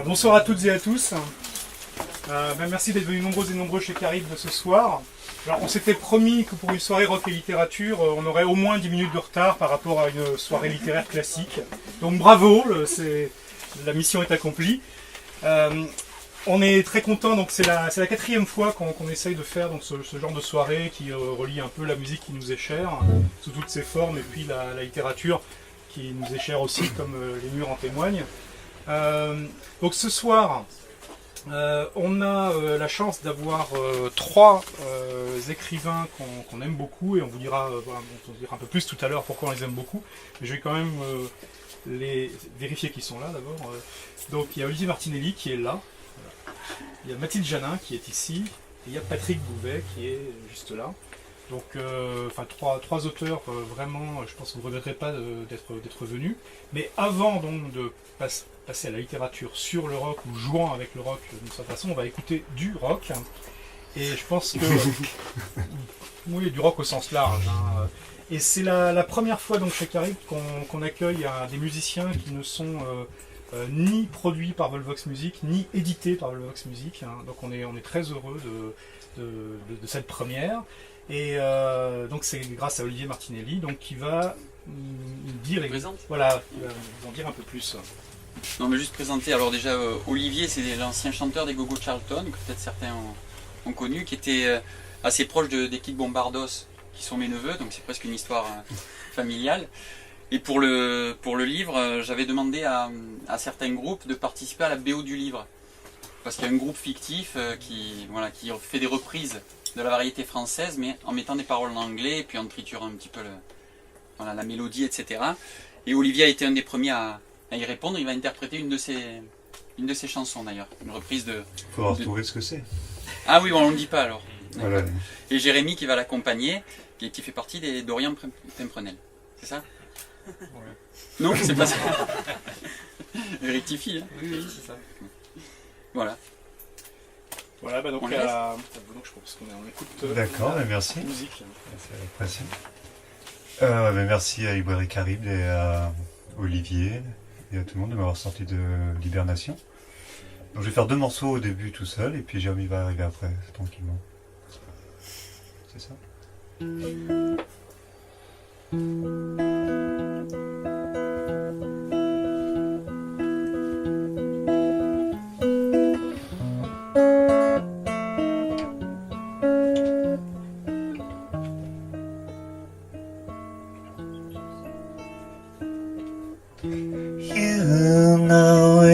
Bonsoir à toutes et à tous. Merci d'être venus nombreuses et nombreux chez Caribe ce soir. Alors, on s'était promis que pour une soirée rock et littérature, on aurait au moins 10 minutes de retard par rapport à une soirée littéraire classique. Donc bravo, la mission est accomplie. On est très content, donc c'est la quatrième fois qu'on essaye de faire donc, ce genre de soirée qui relie un peu la musique qui nous est chère, sous toutes ses formes, et puis la littérature qui nous est chère aussi, comme les murs en témoignent. Donc ce soir, on a la chance d'avoir trois écrivains qu'on aime beaucoup, et on vous dira un peu plus tout à l'heure pourquoi on les aime beaucoup, mais je vais quand même les vérifier qu'ils sont là d'abord. Donc il y a Olivier Martinelli qui est là, il y a Mathilde Janin qui est ici, et il y a Patrick Bouvet qui est juste là. Donc, trois auteurs vraiment, je pense que vous ne regretterez pas d'être venus. Mais avant donc de passer à la littérature sur le rock ou jouant avec le rock d'une certaine façon, on va écouter du rock. Et je pense que oui, du rock au sens large. Et c'est la première fois donc chez Caribe qu'on accueille des musiciens qui ne sont ni produits par Volvox Music, ni édités par Volvox Music. Donc on est très heureux de cette première. Et donc c'est grâce à Olivier Martinelli donc, qui va dire qui va nous en dire un peu plus. Non mais juste présenter, alors déjà Olivier c'est l'ancien chanteur des Gogo Charlton, que peut-être certains ont connu, qui était assez proche des Kid Bombardos, qui sont mes neveux, donc c'est presque une histoire familiale. Et pour le livre, j'avais demandé à certains groupes de participer à la BO du livre. Parce qu'il y a un groupe fictif qui fait des reprises de la variété française, mais en mettant des paroles en anglais, et puis en triturant un petit peu la mélodie, etc. Et Olivier a été un des premiers à y répondre. Il va interpréter une de ses chansons d'ailleurs, une reprise de... Il faudra retrouver ce que c'est. Ah oui, bon, on ne le dit pas alors. Voilà. Et Jérémy qui va l'accompagner, qui fait partie des Dorian Pimprenel. C'est ça? Ouais. Non, c'est pas ça. Je rectifie. Hein. Oui, c'est ça. Voilà. Voilà, donc je pense qu'on écoute D'accord, merci. Musique. Merci. Merci à Librairie Caribe et à Olivier et à tout le monde de m'avoir sorti de l'hibernation. Donc je vais faire 2 morceaux au début tout seul et puis Jérémy va arriver après, tranquillement. C'est ça?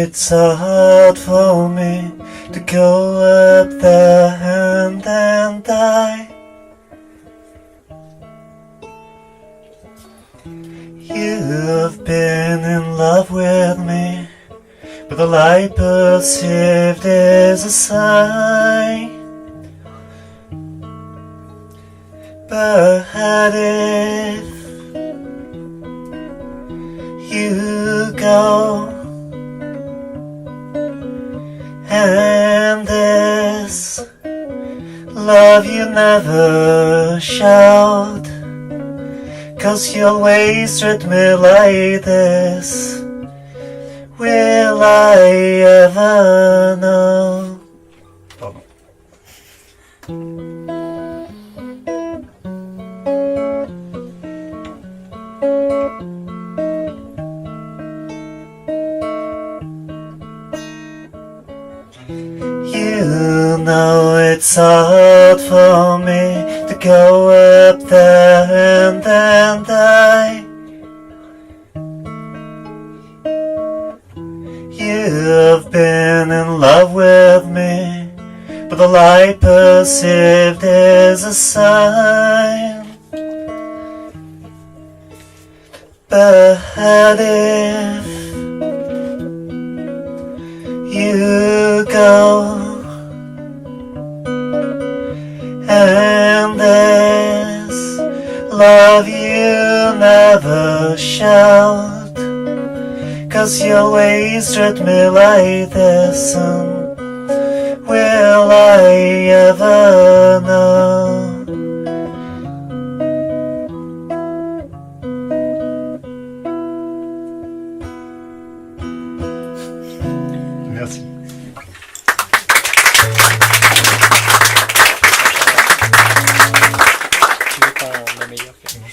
It's so hard for me to go up there and then die. You've been in love with me, but all I perceived is a sign. But if you go, and this love you never showed, 'cause you always treat me like this, will I ever know? Pardon. You know it's hard for me to go up there and then die. You've been in love with me, but all I perceived is a sign. But if you go, and this love you never showed, 'cause you always treat me like this, and will I ever know? Merci. Tu veux qu'on ait meilleur que moi.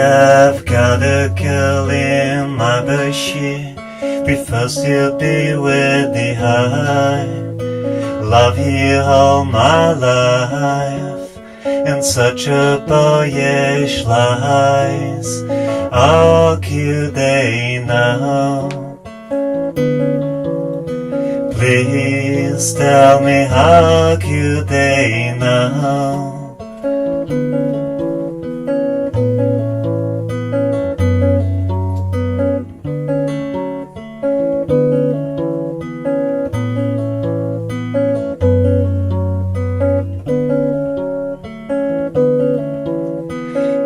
I've got a girl in my bushy, prefers to be with the high. Love you all my life, in such a boyish lies. How cute they know. Please tell me how cute they know.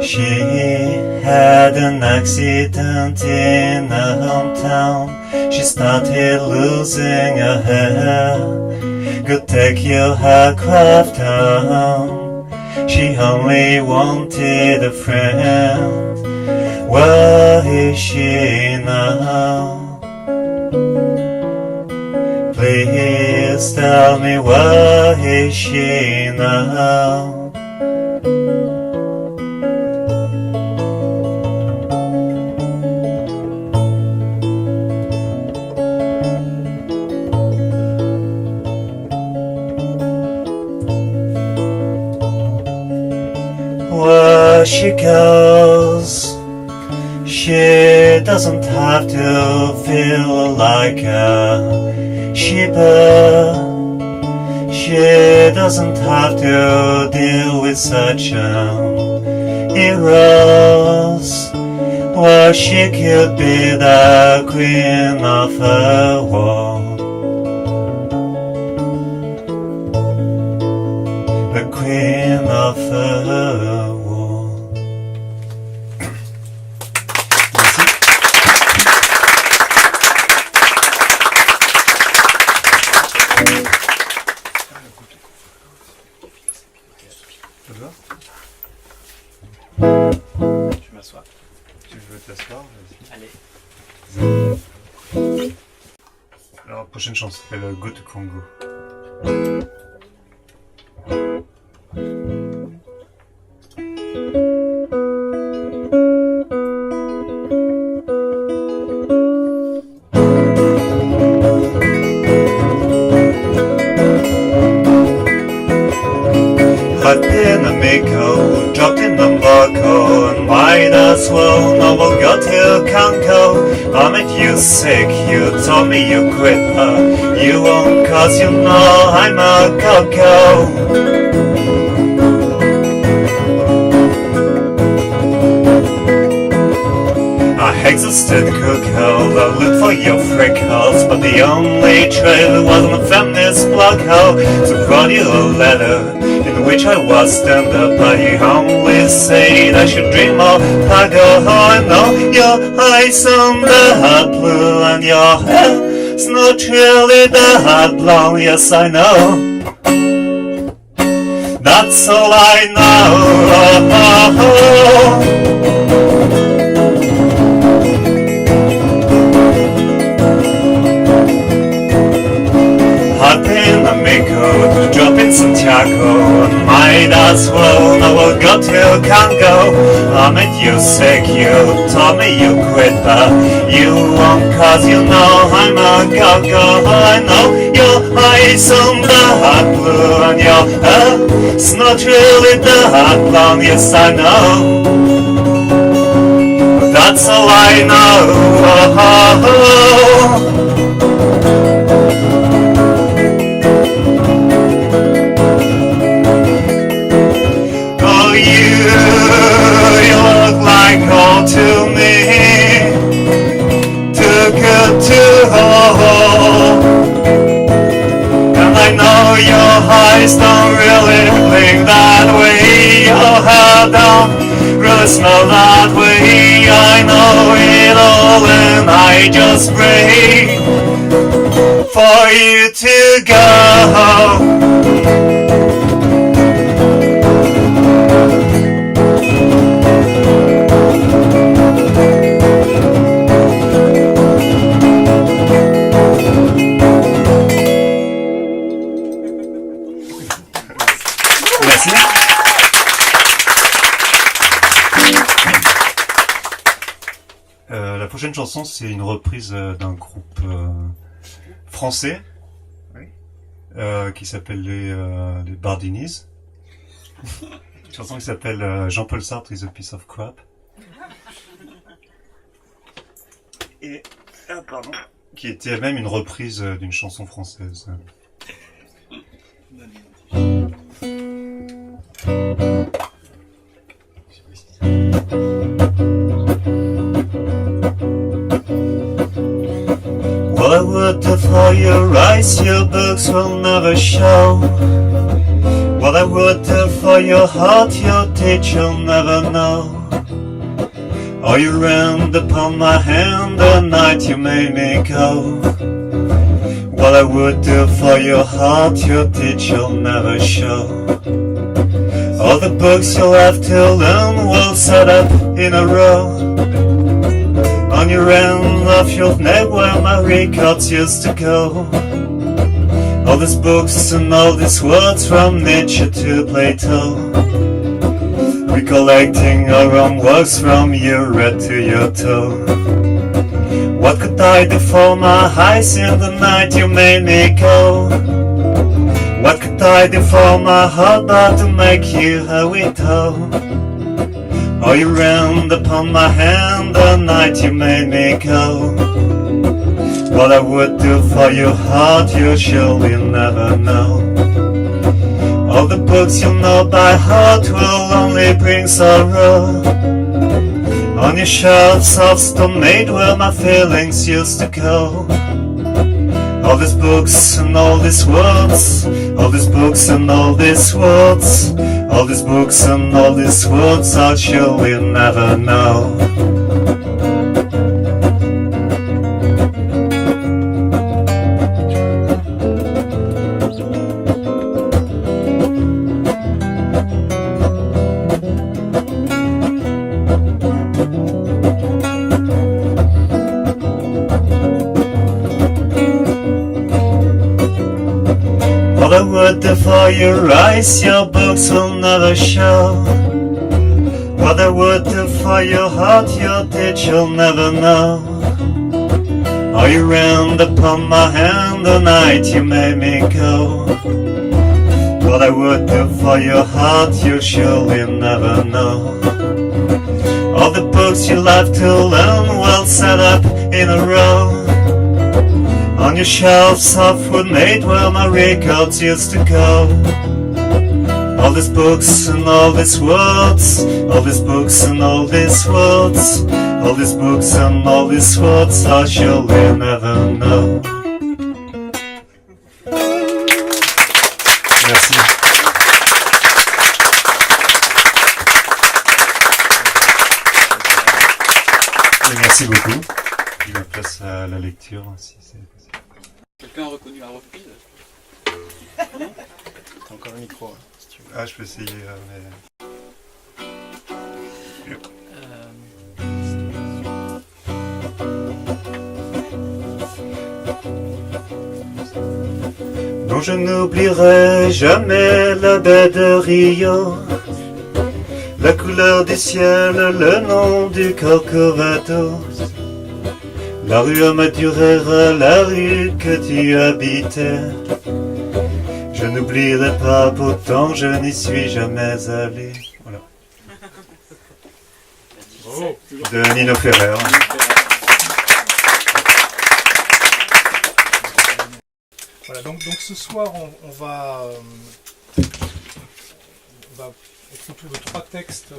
She had an accident in her hometown. She started losing her hair. Could take your aircraft down. She only wanted a friend. Where is she now? Please tell me, where is she now? Where she goes, she doesn't have to feel like a shepherd. She doesn't have to deal with such heroes. Where she could be the queen of her world. The queen of her world. Merci. Ça va? Je m'assois. Tu veux t'asseoir? Allez. Alors, la prochaine chanson s'appelle Go to Congo. I've been a Miko, dropped in the Morocco, and might as well know we'll go to Congo. I met you sick, you told me you quit, you won't cause you know I'm a go-go. I exhausted cookhouse, I looked for your freckles, but the only trail wasn't a feminist blog hoe. So wrote you a letter, in which I was stand up, but you only said I should dream of Pago. I know your eyes on the hot blue, and your hair's not really that blonde, yes I know. That's all I know. I've been a Miko, drop in Santiago, and might as well know we'll go to Congo. I met you sick, you told me you quit, but you won't cause you know I'm a go-go. I know your eyes on the hot blue, and your hair's not really that blonde, yes I know. That's all I know. Oh, you look like home to me, too good to hold. And I know your eyes don't really blink that way, your hair don't really smell that way. I know it all. I just pray for you to go. Merci. La prochaine chanson, c'est une reprise d'un groupe français qui s'appelle les Bardinis. Une chanson qui s'appelle Jean-Paul Sartre is a piece of crap. Et pardon. Qui était elle-même une reprise d'une chanson française. Well, I would for your eyes, your books will never show. Well, I would for your heart, your teeth you'll never know. Oh, you ran upon my hand the night you made me go. Well, I would for your heart, your teeth you'll never show. All the books you'll have to learn will set up in a row. On your end of your neck where my records used to go. All these books and all these words from Nietzsche to Plato. Recollecting our own works from your head to your toe. What could I do for my eyes in the night you made me go? What could I do for my heart but to make you how it all? Oh, you ran upon my hand the night you made me go. What I would do for your heart you surely never know. All the books you know by heart will only bring sorrow. On your shelves of stone made where my feelings used to go. All these books and all these words, all these books and all these words, all these books and all these words I'll surely never know. What I would do for your eyes, your books will never show. What I would do for your heart, your teeth you'll never know. Oh, you ran upon my hand the night you made me go. What I would do for your heart, you surely never know. All the books you love to learn will set up in a row. On your shelves of wood made where my records used to go. All these books and all these words, all these books and all these words, all these books and all these words I surely never know. Merci. Et merci beaucoup. Je me place à la lecture si c'est possible. Quelqu'un a reconnu la reprise? T'as encore un micro, hein, si tu veux. Ah, je peux essayer, mais... Non, je n'oublierai jamais la baie de Rio, la couleur du ciel, le nom du Corcovado, la rue à Madureira, la rue que tu habitais. Je n'oublierai pas, pourtant je n'y suis jamais allé. Voilà. Oh. De Nino Ferrer. Voilà, donc ce soir, on va être autour de trois textes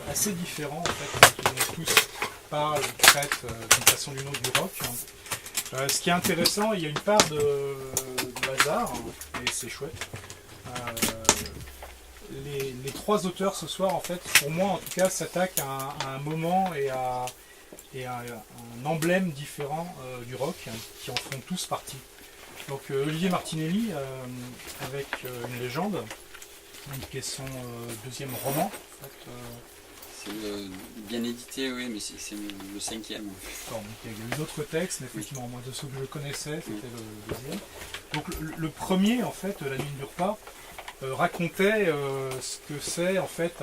assez différents, en fait, qui tous parlent, traitent d'une façon ou d'une autre du rock. Ce qui est intéressant, il y a une part de hasard, et c'est chouette. Les trois auteurs ce soir, en fait, pour moi en tout cas, s'attaquent à un moment et à et un emblème différent du rock, hein, qui en font tous partie. Donc Olivier Martinelli, avec Une légende, donc, qui est son deuxième roman. En fait, C'est bien édité, oui, mais c'est le 5e. bon, il y a eu d'autres textes, mais effectivement, moi de ceux que je connaissais, c'était le deuxième. Donc le premier, en fait, La nuit ne dure pas, racontait ce que c'est en fait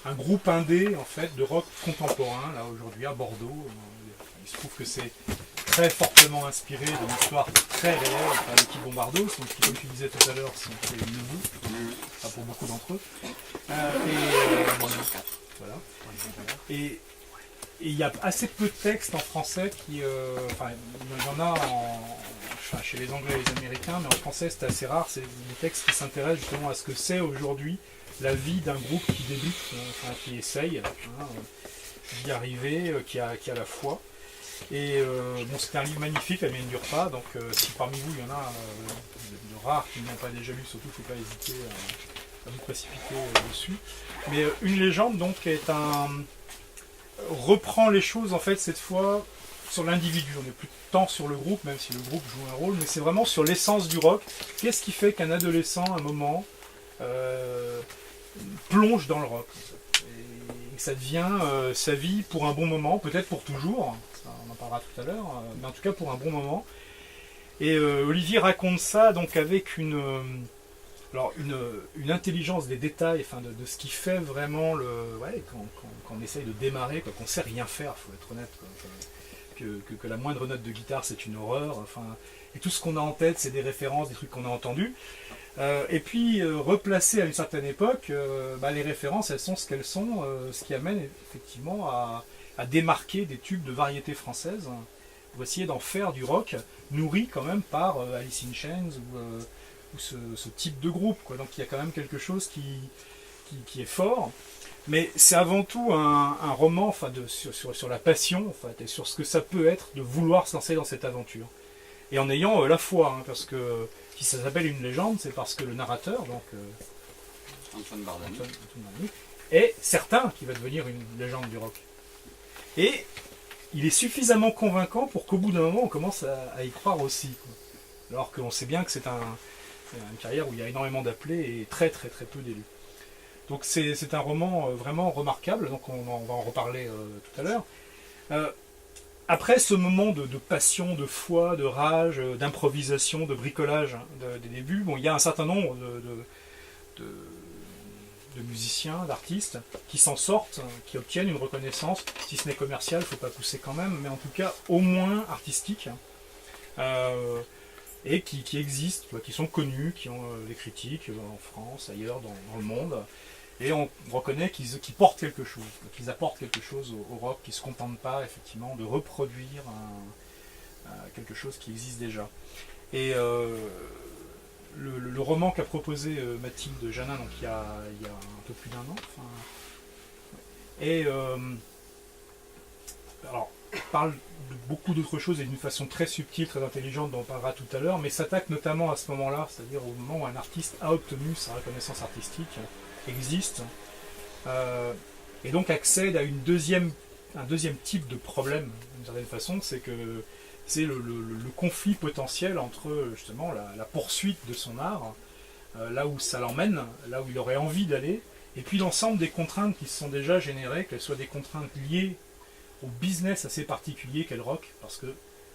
un groupe indé en fait de rock contemporain là aujourd'hui à Bordeaux. Il se trouve que c'est très fortement inspiré d'une histoire très réelle par l'équipe Bombardos, donc qui, comme tu disais tout à l'heure, sont les neveux, enfin, pour beaucoup d'entre eux. Voilà. Et il y a assez peu de textes en français qui, enfin, il y en a enfin, chez les Anglais et les Américains, mais en français c'est assez rare. C'est des textes qui s'intéressent justement à ce que c'est aujourd'hui la vie d'un groupe qui débute, enfin, qui essaye d'y arriver, qui a la foi. Et bon, c'est un livre magnifique, La nuit ne dure pas. Donc si parmi vous il y en a de rares qui n'ont pas déjà lu, surtout il ne faut pas hésiter à vous précipiter dessus. Mais Une légende donc reprend les choses en fait cette fois sur l'individu. On n'est plus tant sur le groupe, même si le groupe joue un rôle, mais c'est vraiment sur l'essence du rock. Qu'est-ce qui fait qu'un adolescent à un moment plonge dans le rock et que ça devient sa vie pour un bon moment, peut-être pour toujours, ça, on en parlera tout à l'heure, mais en tout cas pour un bon moment. Et Olivier raconte ça donc avec une intelligence des détails, enfin de ce qui fait vraiment quand on essaye de démarrer, qu'on ne sait rien faire, il faut être honnête, quoi. Que la moindre note de guitare c'est une horreur, enfin, et tout ce qu'on a en tête c'est des références, des trucs qu'on a entendus. Et puis replacées à une certaine époque, les références elles sont ce qu'elles sont, ce qui amène effectivement à démarquer des tubes de variété française, pour essayer d'en faire du rock, nourri quand même par Alice in Chains ou ce type de groupe, quoi. Donc il y a quand même quelque chose qui est fort, mais c'est avant tout un roman, enfin, sur la passion, en fait, et sur ce que ça peut être de vouloir se lancer dans cette aventure. Et en ayant la foi, hein, parce que si ça s'appelle Une légende, c'est parce que le narrateur, donc Antoine Bardani, est certain qu'il va devenir une légende du rock. Et il est suffisamment convaincant pour qu'au bout d'un moment on commence à y croire aussi, quoi. Alors qu'on sait bien que c'est une carrière où il y a énormément d'appelés et très très très peu d'élus. Donc c'est un roman vraiment remarquable, donc on va en reparler tout à l'heure. Après ce moment de passion, de foi, de rage, d'improvisation, de bricolage des débuts, bon, il y a un certain nombre de musiciens, d'artistes qui s'en sortent, qui obtiennent une reconnaissance, si ce n'est commercial, il ne faut pas pousser quand même, mais en tout cas au moins artistique. Et qui existent, qui sont connus, qui ont des critiques en France, ailleurs, dans le monde. Et on reconnaît qu'ils portent quelque chose, qu'ils apportent quelque chose au rock, qu'ils ne se contentent pas effectivement de reproduire quelque chose qui existe déjà. Et le roman qu'a proposé Mathilde Janin, donc il y a un peu plus d'un an, alors parle de beaucoup d'autres choses et d'une façon très subtile, très intelligente, dont on parlera tout à l'heure, mais s'attaque notamment à ce moment-là, c'est-à-dire au moment où un artiste a obtenu sa reconnaissance artistique, existe, et donc accède à un deuxième type de problème, d'une certaine façon, c'est que c'est le conflit potentiel entre justement la poursuite de son art, là où ça l'emmène, là où il aurait envie d'aller, et puis l'ensemble des contraintes qui se sont déjà générées, qu'elles soient des contraintes liées au business assez particulier qu'est le rock, parce que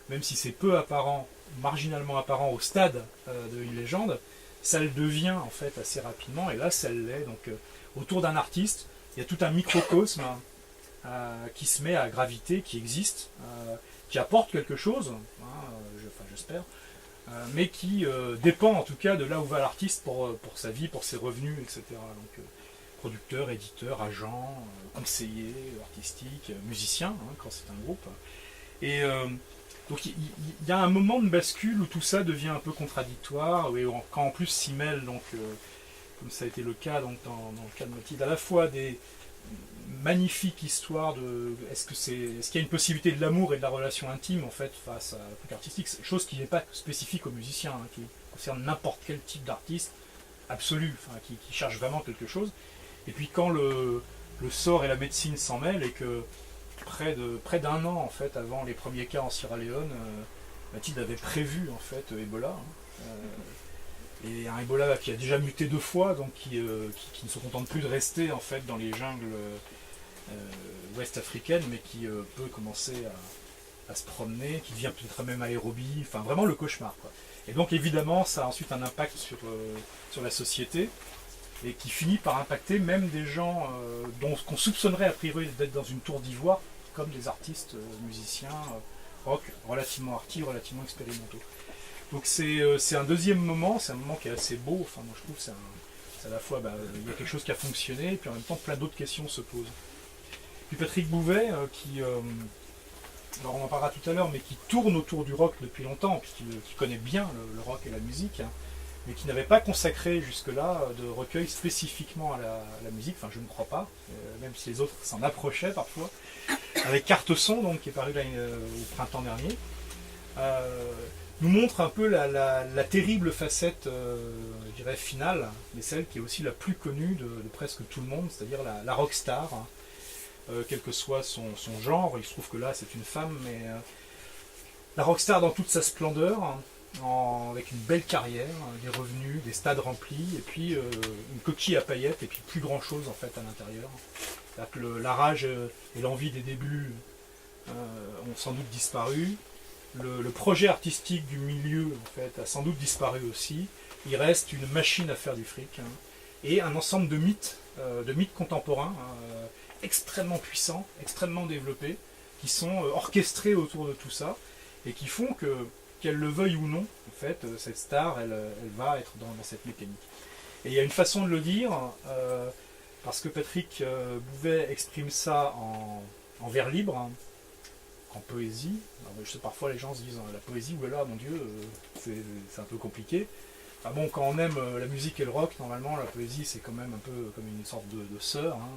même si c'est peu apparent, marginalement apparent au stade de Une légende, ça le devient en fait assez rapidement, et là ça l'est. Donc autour d'un artiste, il y a tout un microcosme qui se met à graviter, qui existe, qui apporte quelque chose, j'espère, mais qui dépend en tout cas de là où va l'artiste pour sa vie, pour ses revenus, etc. Donc producteur, éditeur, agent, conseiller artistique, musicien, quand c'est un groupe. Et donc il y a un moment de bascule où tout ça devient un peu contradictoire, et quand en plus s'y mêlent, donc, comme ça a été le cas donc, dans le cas de Mathilde, à la fois des magnifiques histoires de est-ce qu'il y a une possibilité de l'amour et de la relation intime en fait face à un truc artistique, chose qui n'est pas spécifique aux musiciens, qui concerne n'importe quel type d'artiste absolu, qui cherche vraiment quelque chose. Et puis quand le sort et la médecine s'en mêlent et que près d'un an en fait avant les premiers cas en Sierra Leone, Mathilde avait prévu en fait Ebola. Et un Ebola qui a déjà muté 2 fois, donc qui ne se contente plus de rester en fait dans les jungles ouest africaines, mais qui peut commencer à se promener, qui devient peut-être même aérobie, enfin vraiment le cauchemar, quoi. Et donc évidemment ça a ensuite un impact sur la société, et qui finit par impacter même des gens qu'on soupçonnerait a priori d'être dans une tour d'ivoire, comme des artistes, musiciens, rock, relativement arty, relativement expérimentaux. Donc c'est un deuxième moment, c'est un moment qui est assez beau, enfin moi je trouve que c'est à la fois, il y a quelque chose qui a fonctionné, et puis en même temps plein d'autres questions se posent. Puis Patrick Bouvet, alors on en parlera tout à l'heure, mais qui tourne autour du rock depuis longtemps, qui connaît bien le rock et la musique, hein, mais qui n'avait pas consacré jusque-là de recueil spécifiquement à la musique, enfin je ne crois pas, même si les autres s'en approchaient parfois, avec Cartesson, donc, qui est paru au printemps dernier, nous montre un peu la terrible facette, je dirais, finale, mais celle qui est aussi la plus connue de presque tout le monde, c'est-à-dire la rockstar, hein. Quel que soit son genre, il se trouve que là c'est une femme, mais la rockstar dans toute sa splendeur, hein, avec une belle carrière, des revenus, des stades remplis, et puis une coquille à paillettes, et puis plus grand chose en fait à l'intérieur. C'est-à-dire que la rage et l'envie des débuts ont sans doute disparu. Le projet artistique du milieu en fait, a sans doute disparu aussi. Il reste une machine à faire du fric, hein, et un ensemble de mythes contemporains, extrêmement puissants, extrêmement développés, qui sont orchestrés autour de tout ça, et qui font qu'elle le veuille ou non, en fait, cette star, elle va être dans cette mécanique. Et il y a une façon de le dire, parce que Patrick Bouvet exprime ça en vers libre, hein, en poésie. Alors, je sais, parfois les gens se disent la poésie, voilà, mon Dieu, c'est un peu compliqué. Ah bon, quand on aime la musique et le rock, normalement la poésie c'est quand même un peu comme une sorte de sœur, hein.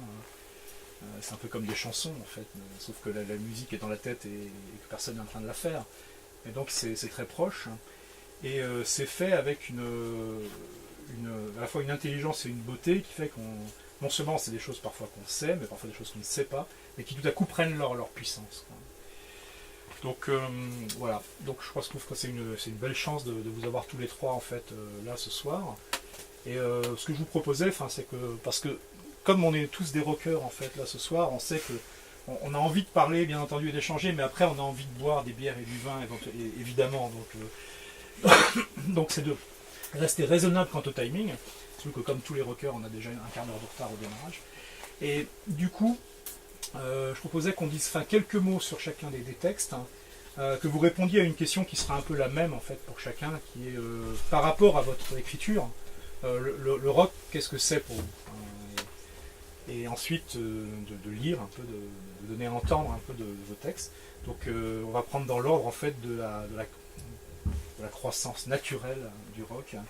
C'est un peu comme des chansons en fait, sauf que la musique est dans la tête et que personne n'est en train de la faire. Et donc c'est très proche. Et c'est fait avec à la fois une intelligence et une beauté qui fait qu'on, non seulement c'est des choses parfois qu'on sait, mais parfois des choses qu'on ne sait pas, mais qui tout à coup prennent leur puissance, quoi. Donc voilà, donc je trouve que c'est une belle chance de vous avoir tous les trois en fait là ce soir. Et ce que je vous proposais, c'est que, parce que comme on est tous des rockers en fait là ce soir, on sait que on a envie de parler bien entendu et d'échanger, mais après on a envie de boire des bières et du vin évidemment, donc c'est de rester raisonnable quant au timing, surtout que comme tous les rockers on a déjà un quart d'heure de retard au démarrage. Et du coup je proposais qu'on dise quelques mots sur chacun des textes, hein, que vous répondiez à une question qui sera un peu la même en fait pour chacun, qui est par rapport à votre écriture, le rock, qu'est-ce que c'est pour vous, et ensuite de lire un peu, de donner à entendre un peu de vos textes. Donc on va prendre dans l'ordre en fait de la croissance naturelle du rock, hein,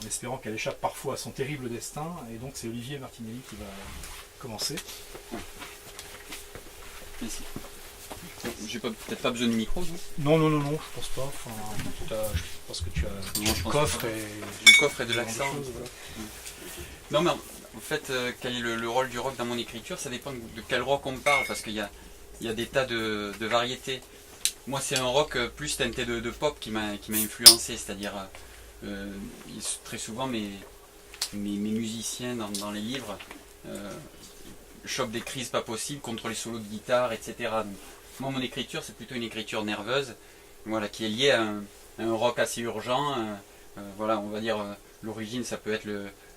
en espérant qu'elle échappe parfois à son terrible destin. Et donc c'est Olivier Martinelli qui va commencer. Merci. J'ai peut-être pas besoin du micro, non, je pense pas. Je pense que tu as du coffre et de l'accent. Voilà. Non, mais en fait, quel est le rôle du rock dans mon écriture? Ça dépend de quel rock on parle, parce qu'il y a des tas de variétés. Moi, c'est un rock plus teinté de pop qui m'a influencé, c'est-à-dire très souvent mes musiciens dans les livres chopent des crises pas possibles contre les solos de guitare, etc. Donc, moi, mon écriture, c'est plutôt une écriture nerveuse, voilà, qui est liée à un rock assez urgent. Voilà, on va dire, l'origine, ça peut être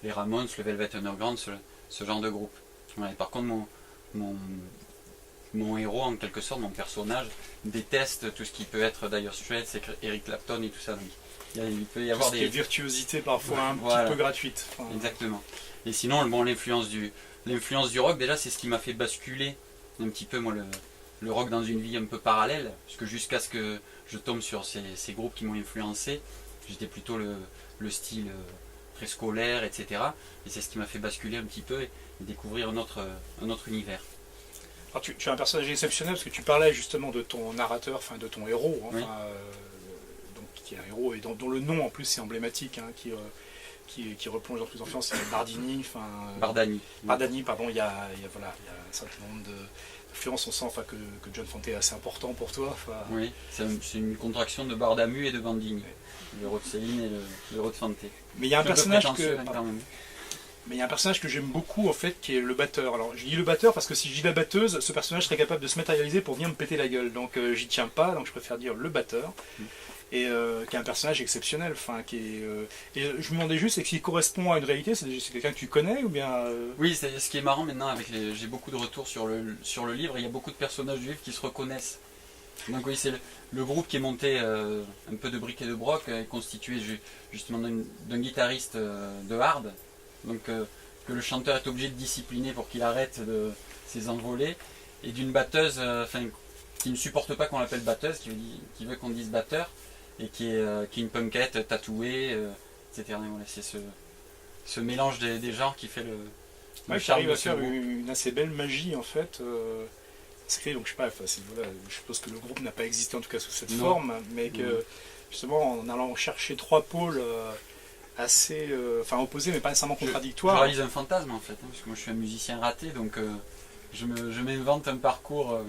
les Ramones, le Velvet Underground, ce genre de groupe. Voilà, et par contre, mon héros, en quelque sorte, mon personnage, déteste tout ce qui peut être Dire Straits, Eric Clapton et tout ça. Donc, il peut y avoir des virtuosités parfois un petit peu gratuites. Exactement. Et sinon, l'influence du rock, déjà, c'est ce qui m'a fait basculer un petit peu, moi, le rock dans une vie un peu parallèle, parce que jusqu'à ce que je tombe sur ces groupes qui m'ont influencé, j'étais plutôt le style très scolaire, etc. Et c'est ce qui m'a fait basculer un petit peu et découvrir un autre univers. Alors tu as un personnage exceptionnel, parce que tu parlais justement de ton narrateur, de ton héros, hein, oui. Donc, qui est un héros et dont le nom en plus c'est emblématique, hein, qui replonge dans plus d'influence, c'est Bardini, Bardani, pardon, il y a un certain nombre Influence, on sent enfin, que John Fante est assez important pour toi. Enfin, Oui, c'est une contraction de Bardamu et de Bandini. Le héros de Céline et le héros de Fante. mais il y a un Un peu personnage prétentieux, hein, quand même. mais il y a un personnage que j'aime beaucoup en fait qui est le batteur. Alors je dis le batteur parce que si je dis la batteuse, ce personnage serait capable de se matérialiser pour venir me péter la gueule. Donc j'y tiens pas, donc je préfère dire le batteur. Et qui est un personnage exceptionnel. Enfin, et je me demandais juste, est-ce qu'il correspond à une réalité? C'est quelqu'un que tu connais ou bien Oui, ce qui est marrant maintenant, j'ai beaucoup de retours sur le livre, il y a beaucoup de personnages du livre qui se reconnaissent. Donc oui, c'est le groupe qui est monté un peu de briques et de broc, est constitué justement d'un guitariste de hard, donc que le chanteur est obligé de discipliner pour qu'il arrête ses envolées, et d'une batteuse qui ne supporte pas qu'on l'appelle batteuse, qui veut qu'on dise batteur, et qui est une punkette tatouée, etc. Voilà, c'est ce mélange des genres qui fait le qui charme arrive de à ce faire groupe. une assez belle magie en fait. C'est créé, donc je sais pas, enfin, voilà, je suppose que le groupe n'a pas existé en tout cas sous cette Non. forme, mais que justement en allant chercher trois pôles assez opposés mais pas nécessairement Je contradictoires. réalise un fantasme en fait, hein, parce que moi je suis un musicien raté, donc je m'invente un parcours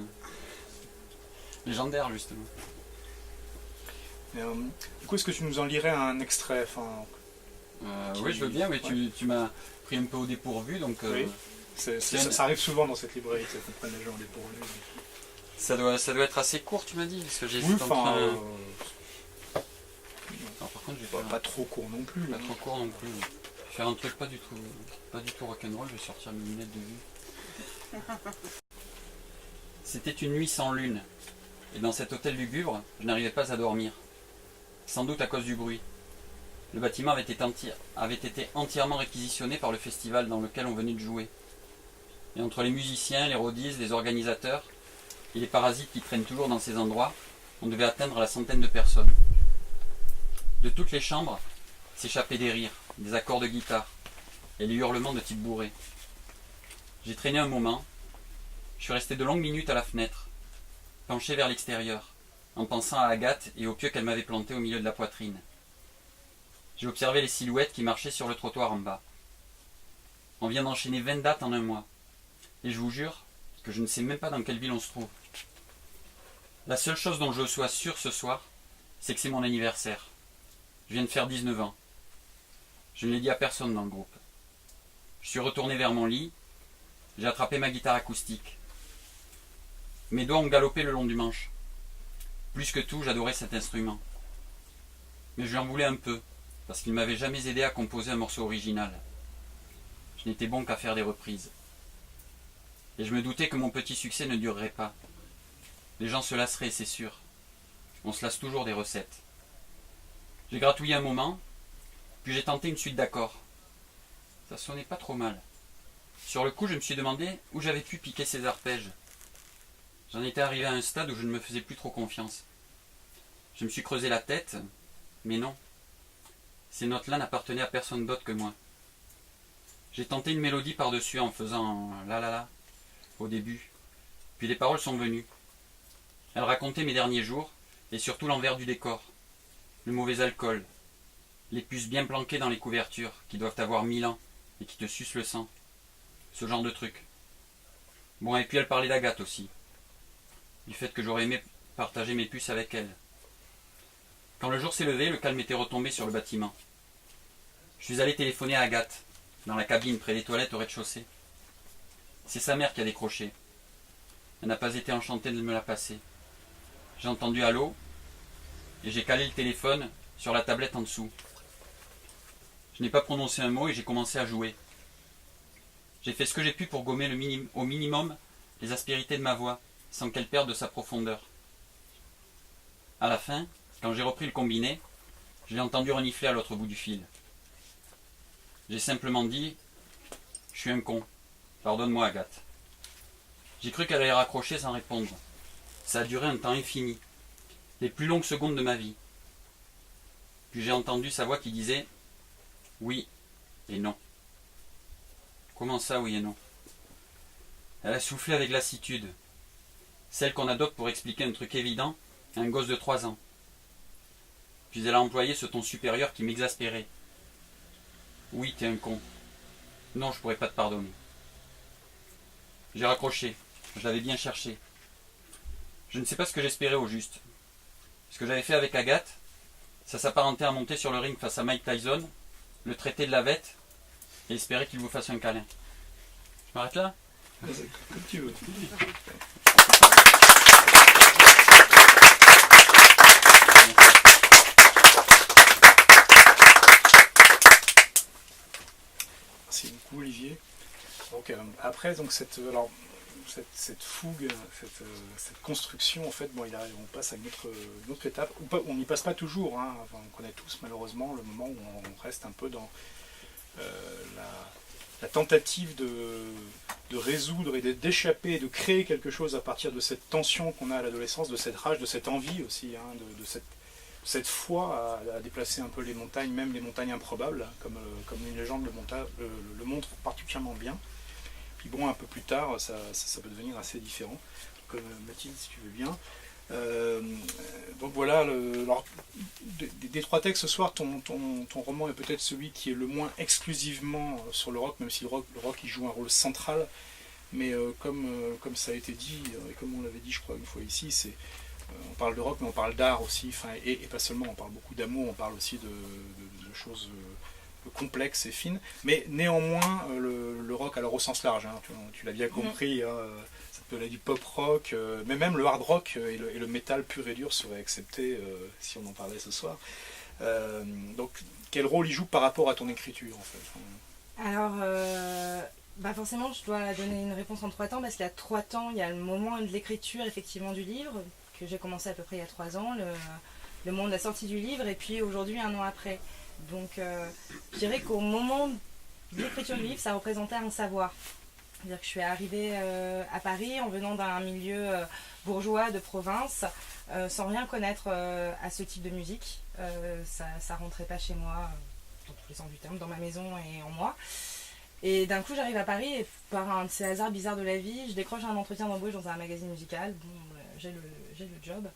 légendaire justement. Et, du coup, est-ce que tu nous en lirais un extrait Oui, je veux bien, mais tu m'as pris un peu au dépourvu, donc Oui. Ça arrive souvent dans cette librairie, qu'on prenne les gens au dépourvu. ça doit être assez court, tu m'as dit, parce que j'ai Oui, enfin, Alors, par contre, je vais faire pas trop court non plus. pas hein. trop court non plus. Je vais faire un truc pas du tout rock'n'roll, je vais sortir mes lunettes de vue. C'était une nuit sans lune, et dans cet hôtel lugubre, je n'arrivais pas à dormir. Sans doute à cause du bruit. Le bâtiment avait été entièrement réquisitionné par le festival dans lequel on venait de jouer. Et entre les musiciens, les roadies, les organisateurs et les parasites qui traînent toujours dans ces endroits, on devait atteindre la centaine de personnes. De toutes les chambres s'échappaient des rires, des accords de guitare et les hurlements de type bourré. J'ai traîné un moment. Je suis resté de longues minutes à la fenêtre, penché vers l'extérieur, en pensant à Agathe et aux pieux qu'elle m'avait plantés au milieu de la poitrine. J'ai observé les silhouettes qui marchaient sur le trottoir en bas. On vient d'enchaîner 20 dates en un mois. Et je vous jure que je ne sais même pas dans quelle ville on se trouve. La seule chose dont je sois sûr ce soir, c'est que c'est mon anniversaire. Je viens de faire 19 ans. Je ne l'ai dit à personne dans le groupe. Je suis retourné vers mon lit. J'ai attrapé ma guitare acoustique. Mes doigts ont galopé le long du manche. Plus que tout, j'adorais cet instrument. Mais je lui en voulais un peu, parce qu'il ne m'avait jamais aidé à composer un morceau original. Je n'étais bon qu'à faire des reprises. Et je me doutais que mon petit succès ne durerait pas. Les gens se lasseraient, c'est sûr. On se lasse toujours des recettes. J'ai gratouillé un moment, puis j'ai tenté une suite d'accords. Ça sonnait pas trop mal. Sur le coup, je me suis demandé où j'avais pu piquer ces arpèges. J'en étais arrivé à un stade où je ne me faisais plus trop confiance. Je me suis creusé la tête, mais non. Ces notes-là n'appartenaient à personne d'autre que moi. J'ai tenté une mélodie par-dessus en faisant la la la au début. Puis les paroles sont venues. Elles racontaient mes derniers jours et surtout l'envers du décor. Le mauvais alcool. Les puces bien planquées dans les couvertures qui doivent avoir 1000 ans et qui te sucent le sang. Ce genre de truc. Bon, et puis elle parlait d'Agathe aussi. Du fait que j'aurais aimé partager mes puces avec elle. Quand le jour s'est levé, le calme était retombé sur le bâtiment. Je suis allé téléphoner à Agathe, dans la cabine près des toilettes au rez-de-chaussée. C'est sa mère qui a décroché. Elle n'a pas été enchantée de me la passer. J'ai entendu allô et j'ai calé le téléphone sur la tablette en dessous. Je n'ai pas prononcé un mot et j'ai commencé à jouer. J'ai fait ce que j'ai pu pour gommer au minimum les aspérités de ma voix, sans qu'elle perde de sa profondeur. À la fin, quand j'ai repris le combiné, je l'ai entendu renifler à l'autre bout du fil. J'ai simplement dit « Je suis un con. Pardonne-moi, Agathe. » J'ai cru qu'elle allait raccrocher sans répondre. Ça a duré un temps infini, les plus longues secondes de ma vie. Puis j'ai entendu sa voix qui disait « Oui et non. » Comment ça, oui et non? Elle a soufflé avec lassitude, celle qu'on adopte pour expliquer un truc évident à un gosse de 3 ans. Puis elle a employé ce ton supérieur qui m'exaspérait. Oui, t'es un con. Non, je pourrais pas te pardonner. J'ai raccroché. Je l'avais bien cherché. Je ne sais pas ce que j'espérais au juste. Ce que j'avais fait avec Agathe, ça s'apparentait à monter sur le ring face à Mike Tyson, le traiter de la bête et espérer qu'il vous fasse un câlin. Je m'arrête là ? Comme tu veux. Merci beaucoup Olivier. Donc, après donc cette fougue, cette construction, en fait, bon, on passe à une autre étape. On n'y passe pas toujours, hein. Enfin, on connaît tous malheureusement le moment où on reste un peu dans la tentative de résoudre et d'échapper et de créer quelque chose à partir de cette tension qu'on a à l'adolescence, de cette rage, de cette envie aussi, hein, de cette foi à déplacer un peu les montagnes, même les montagnes improbables, comme une légende le montre particulièrement bien. Puis bon, un peu plus tard, ça peut devenir assez différent. Comme Mathilde, si tu veux bien. Donc voilà, des trois textes ce soir, ton roman est peut-être celui qui est le moins exclusivement sur le rock, même si le rock il joue un rôle central. Mais comme ça a été dit, et comme on l'avait dit je crois une fois ici, on parle de rock mais on parle d'art aussi, et pas seulement, on parle beaucoup d'amour, on parle aussi de choses complexes et fines, mais néanmoins le rock alors au sens large, hein, tu l'as bien compris, hein, ça peut aller du pop rock, mais même le hard rock et le métal pur et dur serait accepté si on en parlait ce soir. Donc quel rôle il joue par rapport à ton écriture en fait? Alors forcément je dois donner une réponse en 3 temps, parce qu'il y a 3 temps. Il y a le moment de l'écriture effectivement du livre, que j'ai commencé à peu près il y a 3 ans, le moment de la sortie du livre, et puis aujourd'hui 1 an après. Donc je dirais qu'au moment de l'écriture du livre, ça représentait un savoir. C'est-à-dire que je suis arrivée à Paris en venant d'un milieu bourgeois de province, sans rien connaître à ce type de musique. Ça rentrait pas chez moi, dans tous les sens du terme, dans ma maison et en moi. Et d'un coup j'arrive à Paris et par un de ces hasards bizarres de la vie, je décroche un entretien d'embauche dans un magazine musical. Bon, j'ai le job.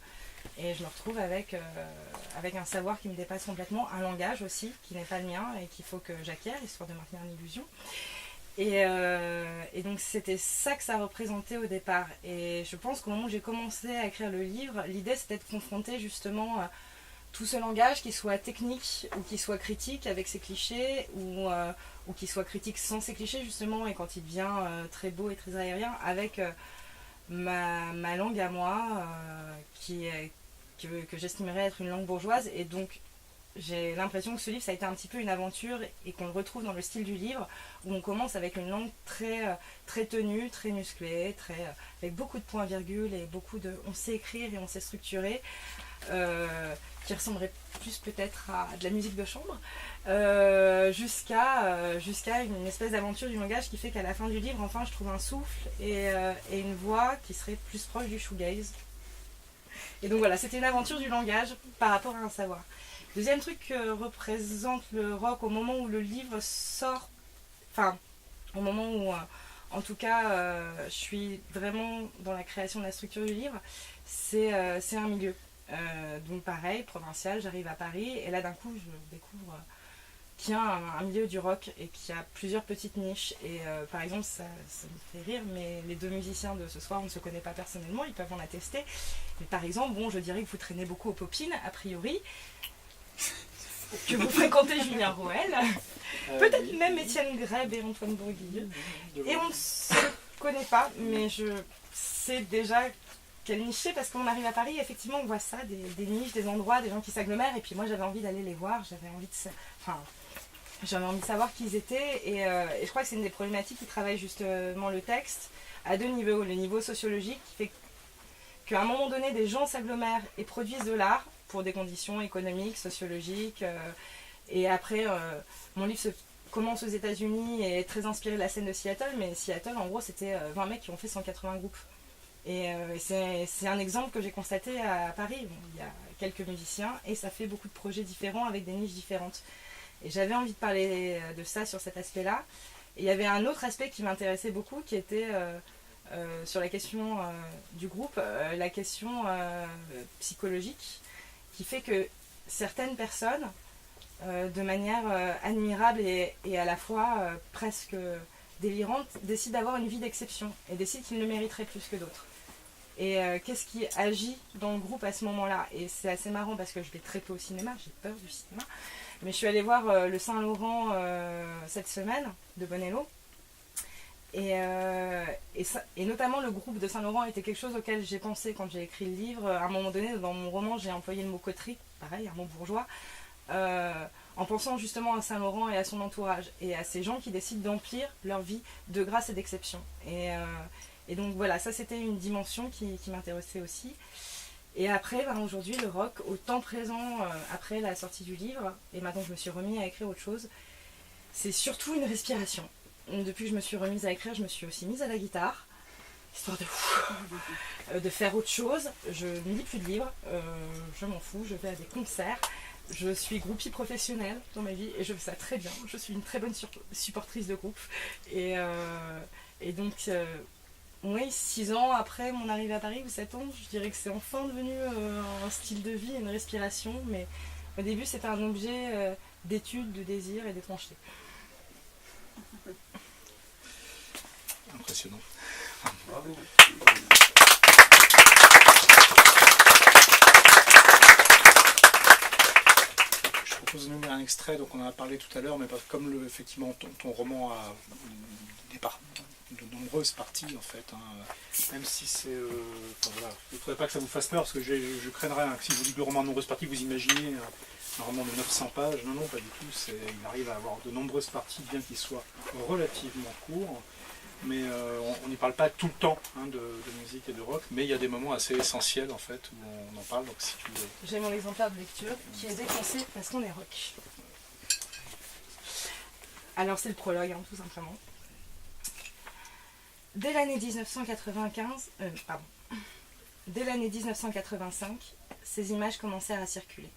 Et je me retrouve avec un savoir qui me dépasse complètement, un langage aussi qui n'est pas le mien et qu'il faut que j'acquière, histoire de maintenir l'illusion. Et donc c'était ça que ça représentait au départ. Et je pense qu'au moment où j'ai commencé à écrire le livre, l'idée c'était de confronter justement tout ce langage, qui soit technique ou qui soit critique avec ses clichés, ou qui soit critique sans ses clichés justement, et quand il devient très beau et très aérien, avec ma langue à moi, que j'estimerais être une langue bourgeoise. Et donc j'ai l'impression que ce livre ça a été un petit peu une aventure, et qu'on le retrouve dans le style du livre, où on commence avec une langue très tenue, très musclée, avec beaucoup de points-virgules et on sait écrire et on sait structurer, qui ressemblerait plus peut-être à de la musique de chambre, jusqu'à une espèce d'aventure du langage qui fait qu'à la fin du livre, enfin, je trouve un souffle et une voix qui serait plus proche du shoegaze. Et donc voilà, c'était une aventure du langage par rapport à un savoir. Deuxième truc que représente le rock au moment où le livre sort, enfin, au moment où, en tout cas, je suis vraiment dans la création de la structure du livre, c'est un milieu. Donc pareil, provincial, j'arrive à Paris, et là d'un coup, je découvre qu'il y a un milieu du rock et qu'il y a plusieurs petites niches. Et par exemple, ça me fait rire, mais les 2 musiciens de ce soir, on ne se connaît pas personnellement, ils peuvent en attester. Mais par exemple, bon, je dirais que vous traînez beaucoup aux Popines, a priori, que vous fréquentez Julien Roel, peut-être oui, même Étienne Greb et Antoine Bourguigneux, et on ne se connaît pas, mais je sais déjà quelle niche c'est, parce qu'on arrive à Paris, effectivement on voit ça, des niches, des endroits, des gens qui s'agglomèrent, et puis moi j'avais envie d'aller les voir, j'avais envie de savoir qui ils étaient, et je crois que c'est une des problématiques qui travaille justement le texte à 2 niveaux. Le niveau sociologique qui fait qu'à un moment donné des gens s'agglomèrent et produisent de l'art pour des conditions économiques, sociologiques, et après mon livre commence aux États-Unis et est très inspiré de la scène de Seattle, mais Seattle en gros c'était 20 mecs qui ont fait 180 groupes. Et c'est un exemple que j'ai constaté à Paris. Bon, il y a quelques musiciens et ça fait beaucoup de projets différents avec des niches différentes. Et j'avais envie de parler de ça sur cet aspect-là. Et il y avait un autre aspect qui m'intéressait beaucoup, qui était sur la question du groupe, la question psychologique, qui fait que certaines personnes, de manière admirable et à la fois presque délirante, décide d'avoir une vie d'exception et décide qu'il le mériterait plus que d'autres. Et qu'est-ce qui agit dans le groupe à ce moment-là? Et c'est assez marrant parce que je vais très peu au cinéma, j'ai peur du cinéma. Mais je suis allée voir le Saint-Laurent cette semaine, de Bonello. Et notamment le groupe de Saint-Laurent était quelque chose auquel j'ai pensé quand j'ai écrit le livre. À un moment donné, dans mon roman, j'ai employé le mot coterie, pareil, un mot bourgeois, en pensant justement à Saint-Laurent et à son entourage, et à ces gens qui décident d'emplir leur vie de grâce et d'exception. Et donc voilà, ça c'était une dimension qui m'intéressait aussi. Et après, aujourd'hui, le rock, au temps présent, après la sortie du livre, et maintenant je me suis remis à écrire autre chose, c'est surtout une respiration. Depuis que je me suis remise à écrire, je me suis aussi mise à la guitare, histoire de faire autre chose. Je ne lis plus de livres, je m'en fous, je vais à des concerts. Je suis groupie professionnelle dans ma vie et je fais ça très bien. Je suis une très bonne supportrice de groupe. Et donc, oui, 6 ans après mon arrivée à Paris, ou 7 ans, je dirais que c'est enfin devenu un style de vie, une respiration. Mais au début, c'était un objet d'étude, de désir et d'étrangeté. Impressionnant. Bravo. Je propose de nous lire un extrait, donc on en a parlé tout à l'heure, mais comme effectivement ton roman a de nombreuses parties en fait, même si c'est... voilà, il ne faudrait pas que ça vous fasse peur, parce que je craindrais que si vous lisez le roman de nombreuses parties, vous imaginez un roman de 900 pages. Non, pas du tout, il arrive à avoir de nombreuses parties, bien qu'il soit relativement court. Mais on n'y parle pas tout le temps de musique et de rock, mais il y a des moments assez essentiels en fait où on en parle. Donc si tu veux... J'ai mon exemplaire de lecture qui est défoncé parce qu'on est rock. Alors c'est le prologue, tout simplement. Dès l'année 1985, ces images commencèrent à circuler.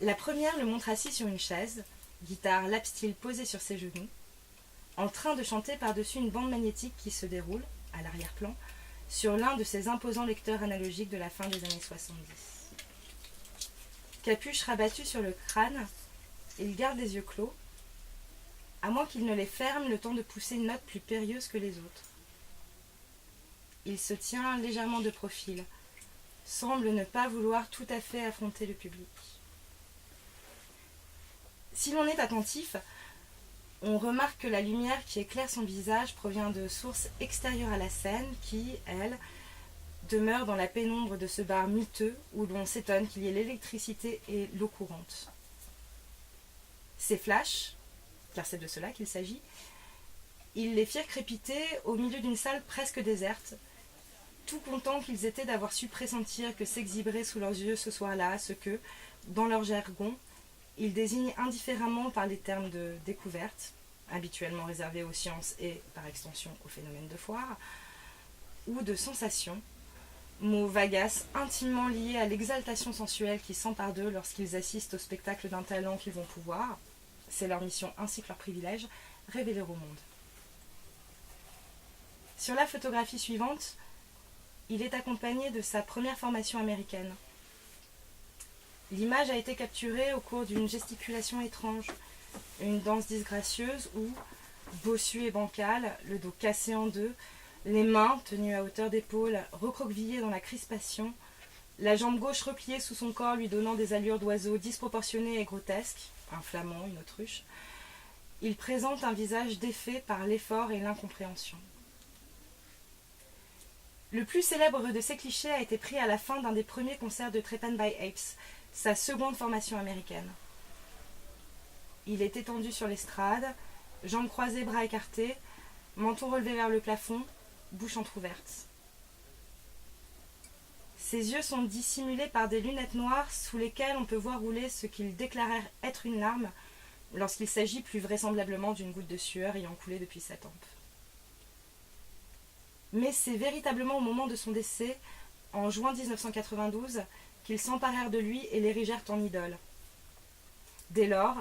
La première le montre assis sur une chaise, guitare lap-steel posée sur ses genoux, en train de chanter par-dessus une bande magnétique qui se déroule, à l'arrière-plan, sur l'un de ces imposants lecteurs analogiques de la fin des années 70. Capuche rabattue sur le crâne, il garde les yeux clos, à moins qu'il ne les ferme le temps de pousser une note plus périlleuse que les autres. Il se tient légèrement de profil, semble ne pas vouloir tout à fait affronter le public. Si l'on est attentif, on remarque que la lumière qui éclaire son visage provient de sources extérieures à la scène qui, elles, demeurent dans la pénombre de ce bar miteux où l'on s'étonne qu'il y ait l'électricité et l'eau courante. Ces flashs, car c'est de cela qu'il s'agit, ils les firent crépiter au milieu d'une salle presque déserte, tout contents qu'ils étaient d'avoir su pressentir que s'exhiberait sous leurs yeux ce soir-là ce que, dans leur jargon, ils désignent indifféremment par les termes de découverte, habituellement réservés aux sciences et, par extension, aux phénomènes de foire, ou de sensation, mots vagasses intimement liés à l'exaltation sensuelle qui s'empare d'eux lorsqu'ils assistent au spectacle d'un talent qu'ils vont pouvoir, c'est leur mission ainsi que leur privilège, révéler au monde. Sur la photographie suivante, il est accompagné de sa première formation américaine. L'image a été capturée au cours d'une gesticulation étrange, une danse disgracieuse où, bossu et bancal, le dos cassé en deux, les mains, tenues à hauteur d'épaule, recroquevillées dans la crispation, la jambe gauche repliée sous son corps lui donnant des allures d'oiseau disproportionnées et grotesques, un flamand, une autruche, il présente un visage défait par l'effort et l'incompréhension. Le plus célèbre de ces clichés a été pris à la fin d'un des premiers concerts de Trepan by Apes, sa seconde formation américaine. Il est étendu sur l'estrade, jambes croisées, bras écartés, menton relevé vers le plafond, bouche entrouverte. Ses yeux sont dissimulés par des lunettes noires sous lesquelles on peut voir rouler ce qu'ils déclarèrent être une larme lorsqu'il s'agit plus vraisemblablement d'une goutte de sueur ayant coulé depuis sa tempe. Mais c'est véritablement au moment de son décès, en juin 1992, qu'ils s'emparèrent de lui et l'érigèrent en idole. Dès lors,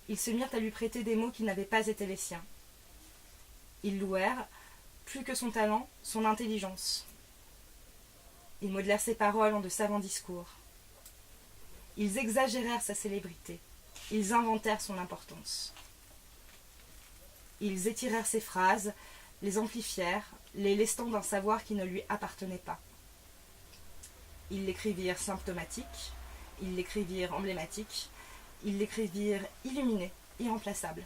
ils se mirent à lui prêter des mots qui n'avaient pas été les siens. Ils louèrent, plus que son talent, son intelligence. Ils modelèrent ses paroles en de savants discours. Ils exagérèrent sa célébrité. Ils inventèrent son importance. Ils étirèrent ses phrases, les amplifièrent, les lestant d'un savoir qui ne lui appartenait pas. Ils l'écrivirent symptomatique, ils l'écrivirent emblématique, ils l'écrivirent illuminé, irremplaçable.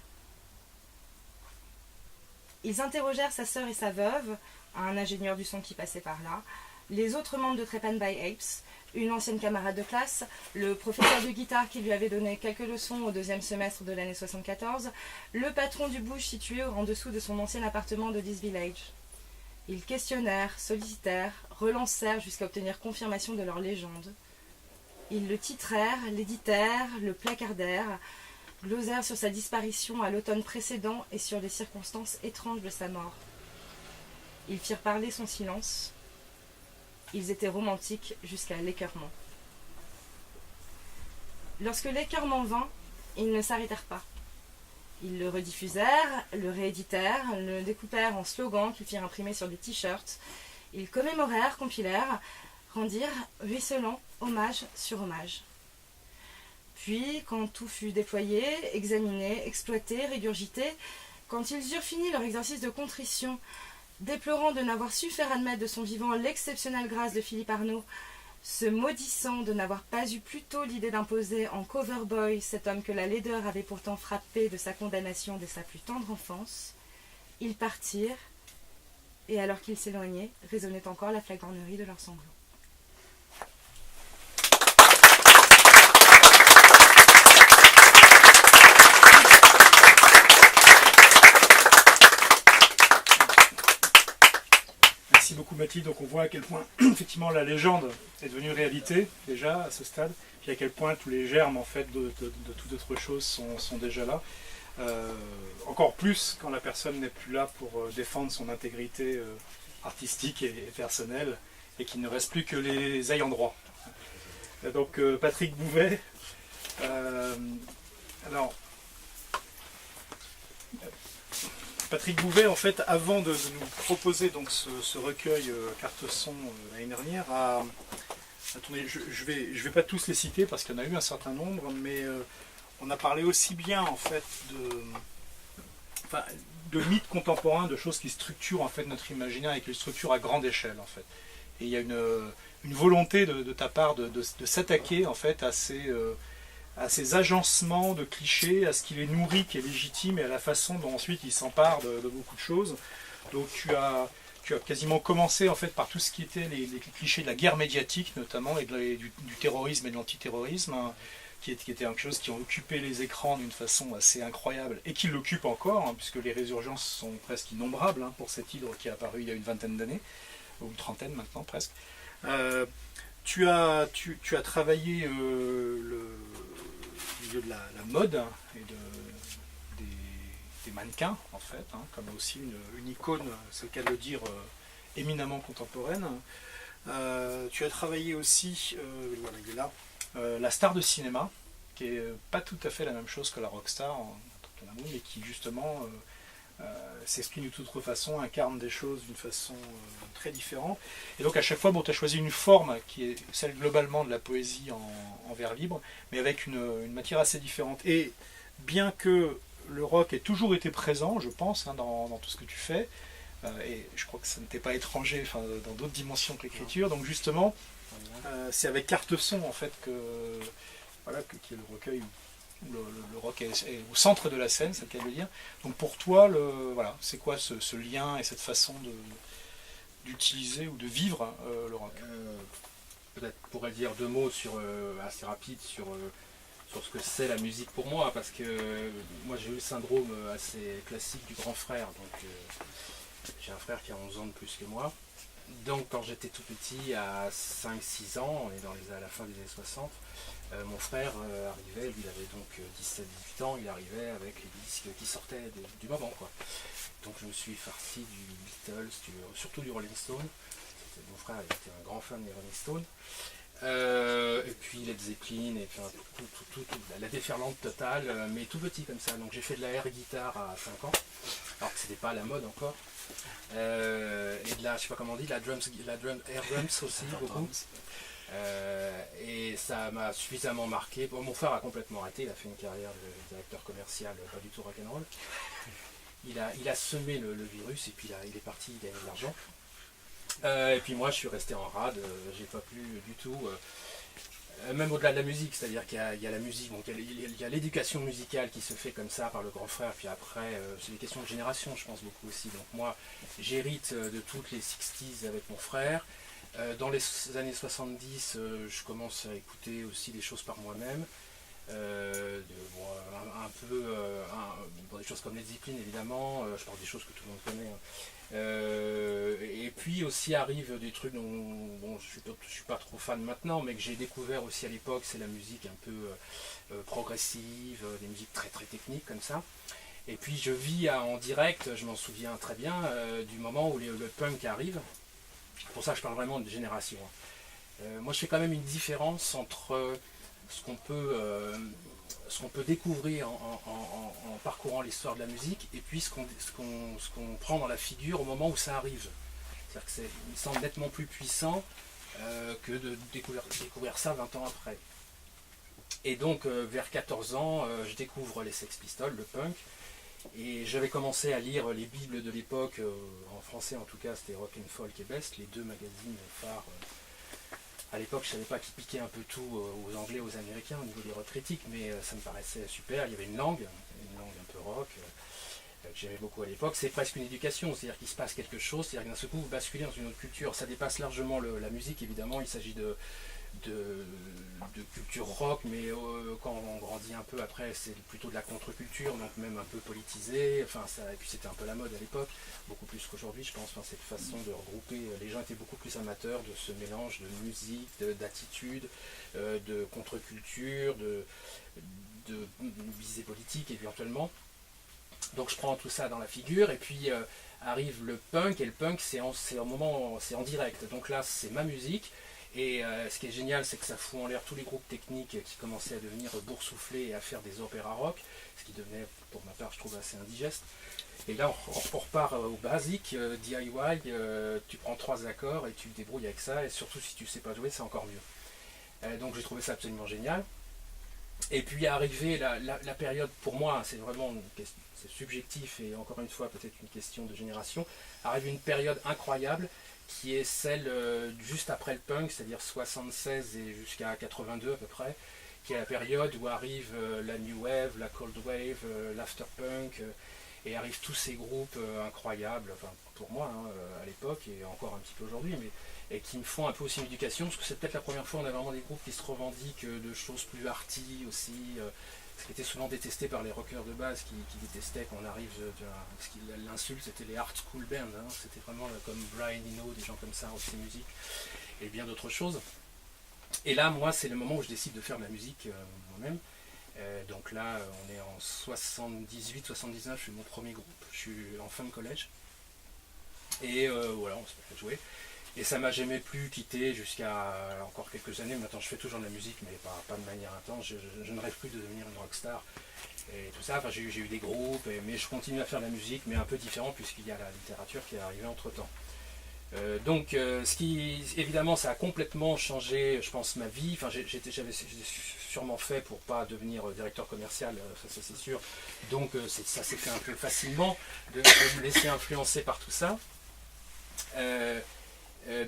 Ils interrogèrent sa sœur et sa veuve, un ingénieur du son qui passait par là, les autres membres de Trepan by Apes, une ancienne camarade de classe, le professeur de guitare qui lui avait donné quelques leçons au 2e semestre de l'année 74, le patron du bush situé en dessous de son ancien appartement de This Village. Ils questionnèrent, sollicitèrent, relancèrent jusqu'à obtenir confirmation de leur légende. Ils le titrèrent, l'éditèrent, le placardèrent, glosèrent sur sa disparition à l'automne précédent et sur les circonstances étranges de sa mort. Ils firent parler son silence. Ils étaient romantiques jusqu'à l'écœurement. Lorsque l'écœurement vint, ils ne s'arrêtèrent pas. Ils le rediffusèrent, le rééditèrent, le découpèrent en slogans qu'ils firent imprimer sur des t-shirts. Ils commémorèrent, compilèrent, rendirent, ruisselant, hommage sur hommage. Puis, quand tout fut déployé, examiné, exploité, régurgité, quand ils eurent fini leur exercice de contrition, déplorant de n'avoir su faire admettre de son vivant l'exceptionnelle grâce de Philippe Arnaud, se maudissant de n'avoir pas eu plus tôt l'idée d'imposer en coverboy cet homme que la laideur avait pourtant frappé de sa condamnation dès sa plus tendre enfance, ils partirent, et alors qu'ils s'éloignaient, résonnait encore la flagornerie de leurs sanglots. Merci beaucoup Mathilde. Donc on voit à quel point effectivement la légende est devenue réalité déjà à ce stade, puis à quel point tous les germes en fait de toute autre chose sont déjà là. Encore plus quand la personne n'est plus là pour défendre son intégrité artistique et personnelle et qu'il ne reste plus que les ayants droit. Donc Patrick Bouvet, alors Patrick Bouvet, en fait, avant de nous proposer donc ce recueil carte son l'année dernière, attendez, je vais pas tous les citer parce qu'il y en a eu un certain nombre, mais on a parlé aussi bien en fait de mythes contemporains, de choses qui structurent en fait notre imaginaire et qui le structurent à grande échelle en fait. Et il y a une volonté de ta part de s'attaquer en fait à ces agencements de clichés, à ce qui les nourrit, qui est légitime, et à la façon dont ensuite ils s'emparent de beaucoup de choses. Donc tu as quasiment commencé en fait par tout ce qui était les clichés de la guerre médiatique notamment, et du terrorisme et de l'antiterrorisme, hein, qui était quelque chose qui ont occupé les écrans d'une façon assez incroyable, et qui l'occupent encore, hein, puisque les résurgences sont presque innombrables hein, pour cet hydre qui est apparu il y a une vingtaine d'années, ou une trentaine maintenant presque. Tu as travaillé le milieu de la mode et des mannequins en fait, hein, comme aussi une icône, c'est le cas de le dire, éminemment contemporaine. Tu as travaillé aussi, voilà, il est là, la star de cinéma, qui est pas tout à fait la même chose que la rockstar en tant qu'un mais qui justement s'exprime d'une toute autre façon, incarne des choses d'une façon très différente. Et donc à chaque fois, bon, tu as choisi une forme qui est celle globalement de la poésie en vers libre, mais avec une matière assez différente. Et bien que le rock ait toujours été présent, je pense, hein, dans tout ce que tu fais, et je crois que ça ne t'est pas étranger enfin, dans d'autres dimensions que l'écriture, donc justement, c'est avec Carte Son en fait qui est le recueil où le rock est au centre de la scène, c'est le cas de le dire. Donc pour toi, voilà, c'est quoi ce lien et cette façon d'utiliser ou de vivre le rock? Peut-être pourrais dire deux mots assez rapide sur ce que c'est la musique pour moi, parce que moi j'ai eu le syndrome assez classique du grand frère, donc j'ai un frère qui a 11 ans de plus que moi. Donc quand j'étais tout petit, à 5-6 ans, on est à la fin des années 60, mon frère arrivait, lui il avait donc 17-18 ans, il arrivait avec les disques qui sortaient du moment, quoi. Donc je me suis farci du Beatles, surtout du Rolling Stone. Mon frère était un grand fan des Rolling Stones. Et puis Led Zeppelin, et puis tout, la déferlante totale, mais tout petit comme ça. Donc j'ai fait de la air guitare à 5 ans, alors que c'était pas à la mode encore. Et de la, je sais pas comment on dit, air drums aussi, beaucoup. Et ça m'a suffisamment marqué. Bon, mon frère a complètement arrêté, il a fait une carrière de directeur commercial, pas du tout rock'n'roll. il a semé le virus et puis il est parti gagner de l'argent. Et puis moi je suis resté en rade, j'ai pas pu du tout, même au-delà de la musique, c'est-à-dire qu'il y a la musique, donc il y a l'éducation musicale qui se fait comme ça par le grand frère, puis après c'est des questions de génération je pense beaucoup aussi. Donc moi j'hérite de toutes les 60s avec mon frère. Dans les années 70 je commence à écouter aussi des choses par moi-même. Bon, des choses comme les Zeppelin évidemment, je parle des choses que tout le monde connaît, hein. Et puis aussi arrivent des trucs dont bon, je suis pas trop fan maintenant, mais que j'ai découvert aussi à l'époque, c'est la musique un peu progressive, des musiques très très techniques comme ça. Et puis je vis en direct, je m'en souviens très bien, du moment où le punk arrive. Pour ça je parle vraiment de génération, hein. Moi je fais quand même une différence entre ce qu'on peut découvrir en parcourant l'histoire de la musique et puis ce qu'on prend dans la figure au moment où ça arrive. C'est-à-dire que il me semble nettement plus puissant que de découvrir ça 20 ans après. Et donc vers 14 ans, je découvre les Sex Pistols, le punk, et j'avais commencé à lire les bibles de l'époque, en français en tout cas, c'était Rock and Folk et Best, les deux magazines phares. À l'époque, je ne savais pas qui piquait un peu tout aux Anglais, aux Américains au niveau des rock critiques, mais ça me paraissait super. Il y avait une langue un peu rock, que j'aimais beaucoup à l'époque. C'est presque une éducation, c'est-à-dire qu'il se passe quelque chose, c'est-à-dire que d'un seul coup, vous basculez dans une autre culture. Ça dépasse largement la musique, évidemment. Il s'agit de culture rock, mais quand on grandit un peu après, c'est plutôt de la contre-culture, donc même un peu politisée. Enfin, et puis c'était un peu la mode à l'époque, beaucoup plus qu'aujourd'hui, je pense. Enfin, cette façon de regrouper, les gens étaient beaucoup plus amateurs de ce mélange de musique, d'attitude, de contre-culture, de visée politique éventuellement. Donc je prends tout ça dans la figure, et puis arrive le punk, et le punk c'est en direct. Donc là, c'est ma musique. Et ce qui est génial, c'est que ça fout en l'air tous les groupes techniques qui commençaient à devenir boursouflés et à faire des opéras rock, ce qui devenait, pour ma part, je trouve assez indigeste. Et là, on repart au basique, DIY, tu prends 3 accords et tu te débrouilles avec ça, et surtout si tu sais pas jouer, c'est encore mieux. Donc j'ai trouvé ça absolument génial. Et puis arrivé la période, pour moi, c'est vraiment c'est subjectif, et encore une fois, peut-être une question de génération, arrive une période incroyable, qui est celle juste après le punk, c'est-à-dire 76 et jusqu'à 82 à peu près, qui est la période où arrive la new wave, la cold wave, l'afterpunk, et arrivent tous ces groupes incroyables, enfin pour moi hein, à l'époque et encore un petit peu aujourd'hui, et qui me font un peu aussi une éducation, parce que c'est peut-être la première fois où on a vraiment des groupes qui se revendiquent de choses plus arty aussi, ce qui était souvent détesté par les rockers de base qui détestaient qu'on arrive parce que l'insulte c'était les art school bands, hein, c'était vraiment comme Brian Eno, des gens comme ça, aussi musique et bien d'autres choses. Et là moi c'est le moment où je décide de faire de la musique moi-même. Donc là on est en 78-79, je fais mon premier groupe, je suis en fin de collège et voilà, on se met à jouer. Et ça m'a jamais plus quitté jusqu'à encore quelques années. Maintenant je fais toujours de la musique, mais pas de manière intense. Je ne rêve plus de devenir une rockstar et tout ça. Enfin, j'ai eu des groupes, mais je continue à faire de la musique, mais un peu différent puisqu'il y a la littérature qui est arrivée entre temps. Donc ce qui évidemment ça a complètement changé, je pense, ma vie. Enfin, j'avais sûrement fait pour pas devenir directeur commercial, ça c'est sûr. Donc ça s'est fait un peu facilement de me laisser influencer par tout ça.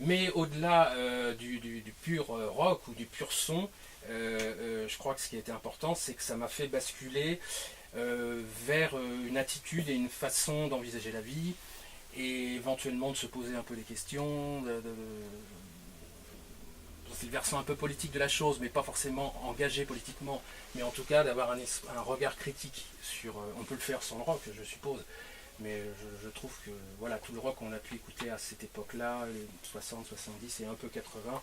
Mais au-delà du pur rock ou du pur son, je crois que ce qui était important, c'est que ça m'a fait basculer vers une attitude et une façon d'envisager la vie, et éventuellement de se poser un peu des questions. C'est le versant un peu politique de la chose, mais pas forcément engagé politiquement, mais en tout cas d'avoir un regard critique sur... on peut le faire sans le rock, je suppose. Mais je trouve que voilà, tout le rock qu'on a pu écouter à cette époque-là, les 60, 70 et un peu 80,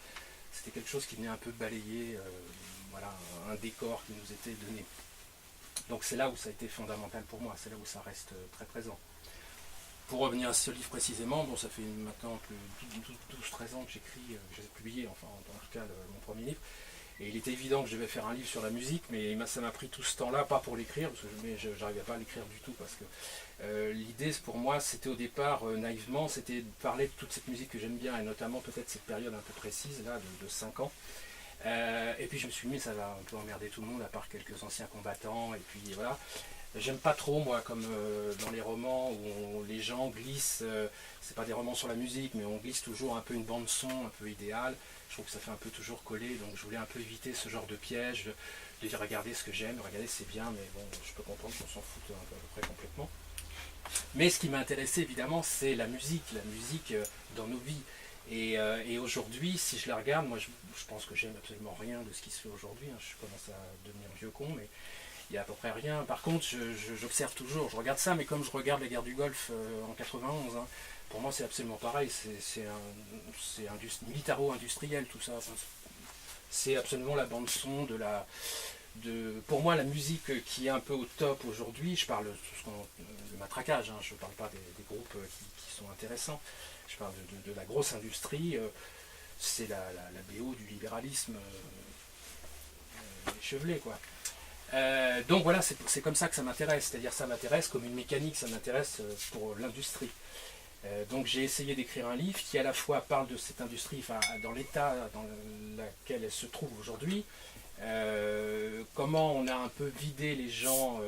c'était quelque chose qui venait un peu balayer voilà, un décor qui nous était donné. Donc c'est là où ça a été fondamental pour moi, c'est là où ça reste très présent. Pour revenir à ce livre précisément, bon, ça fait maintenant plus 12-13 ans que j'écris, que j'ai publié, enfin en tout cas mon premier livre. Et il était évident que je devais faire un livre sur la musique, mais ça m'a pris tout ce temps-là, pas pour l'écrire, parce que je n'arrivais pas à l'écrire du tout, parce que l'idée pour moi, c'était au départ, naïvement, c'était de parler de toute cette musique que j'aime bien, et notamment peut-être cette période un peu précise, là, de 5 ans. Et puis je me suis dit, ça va un peu emmerder tout le monde, à part quelques anciens combattants, et puis voilà. J'aime pas trop, moi, comme dans les romans où les gens glissent, c'est pas des romans sur la musique, mais on glisse toujours un peu une bande son un peu idéale. Je trouve que ça fait un peu toujours coller, donc je voulais un peu éviter ce genre de piège, de dire regardez ce que j'aime, regardez c'est bien, mais bon, je peux comprendre qu'on s'en fout à peu près complètement. Mais ce qui m'a intéressé évidemment, c'est la musique dans nos vies. Et aujourd'hui, si je la regarde, moi je pense que j'aime absolument rien de ce qui se fait aujourd'hui, hein. Je commence à devenir vieux con, mais il n'y a à peu près rien. Par contre, j'observe toujours, je regarde ça, mais comme je regarde la guerre du Golfe en 91, hein, pour moi c'est absolument pareil, c'est militaro-industriel tout ça. Enfin, c'est absolument la bande-son pour moi la musique qui est un peu au top aujourd'hui, je parle de matraquage, hein, je ne parle pas des groupes qui sont intéressants, je parle de la grosse industrie, c'est la BO du libéralisme échevelé, quoi. Donc voilà, c'est comme ça que ça m'intéresse, c'est-à-dire ça m'intéresse comme une mécanique, ça m'intéresse pour l'industrie. Donc j'ai essayé d'écrire un livre qui à la fois parle de cette industrie, enfin dans l'état dans lequel elle se trouve aujourd'hui, comment on a un peu vidé les gens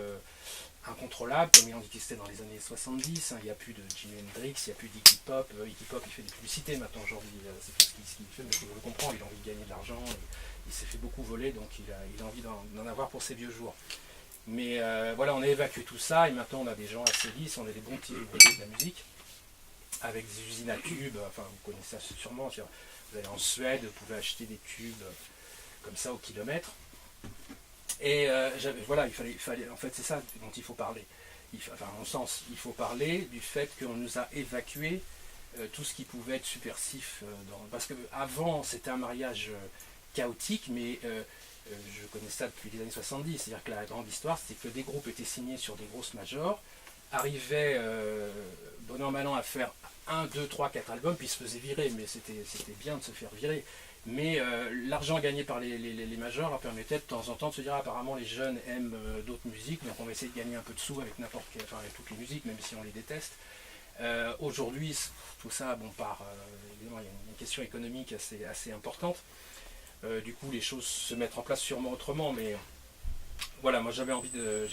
incontrôlables, comme il en existait dans les années 70, hein. Il n'y a plus de Jimi Hendrix, il n'y a plus d'Iggy Pop. Iggy Pop il fait des publicités maintenant aujourd'hui, c'est plus ce qu'il fait, mais je le comprends, il a envie de gagner de l'argent, il s'est fait beaucoup voler, donc il a envie d'en avoir pour ses vieux jours. Mais voilà, on a évacué tout ça, et maintenant on a des gens assez lisses, on a des bons petits ouvriers de la musique, avec des usines à tubes, enfin vous connaissez ça sûrement, vous allez en Suède, vous pouvez acheter des tubes comme ça au kilomètre. Et voilà, il fallait, en fait c'est ça dont il faut parler. Enfin, à mon sens, il faut parler du fait qu'on nous a évacué tout ce qui pouvait être subversif. Parce qu'avant, c'était un mariage chaotique, mais je connais ça depuis les années 70. C'est-à-dire que la grande histoire, c'était que des groupes étaient signés sur des grosses majors, arrivaient bon an mal an à faire 1, 2, 3, 4 albums, puis se faisaient virer, mais c'était bien de se faire virer. Mais l'argent gagné par les majors leur permettait de temps en temps de se dire apparemment les jeunes aiment d'autres musiques, donc on va essayer de gagner un peu de sous avec avec toutes les musiques, même si on les déteste. Aujourd'hui, tout ça, bon, évidemment, il y a une question économique assez importante. Du coup, les choses se mettent en place sûrement autrement, mais voilà, moi j'avais envie de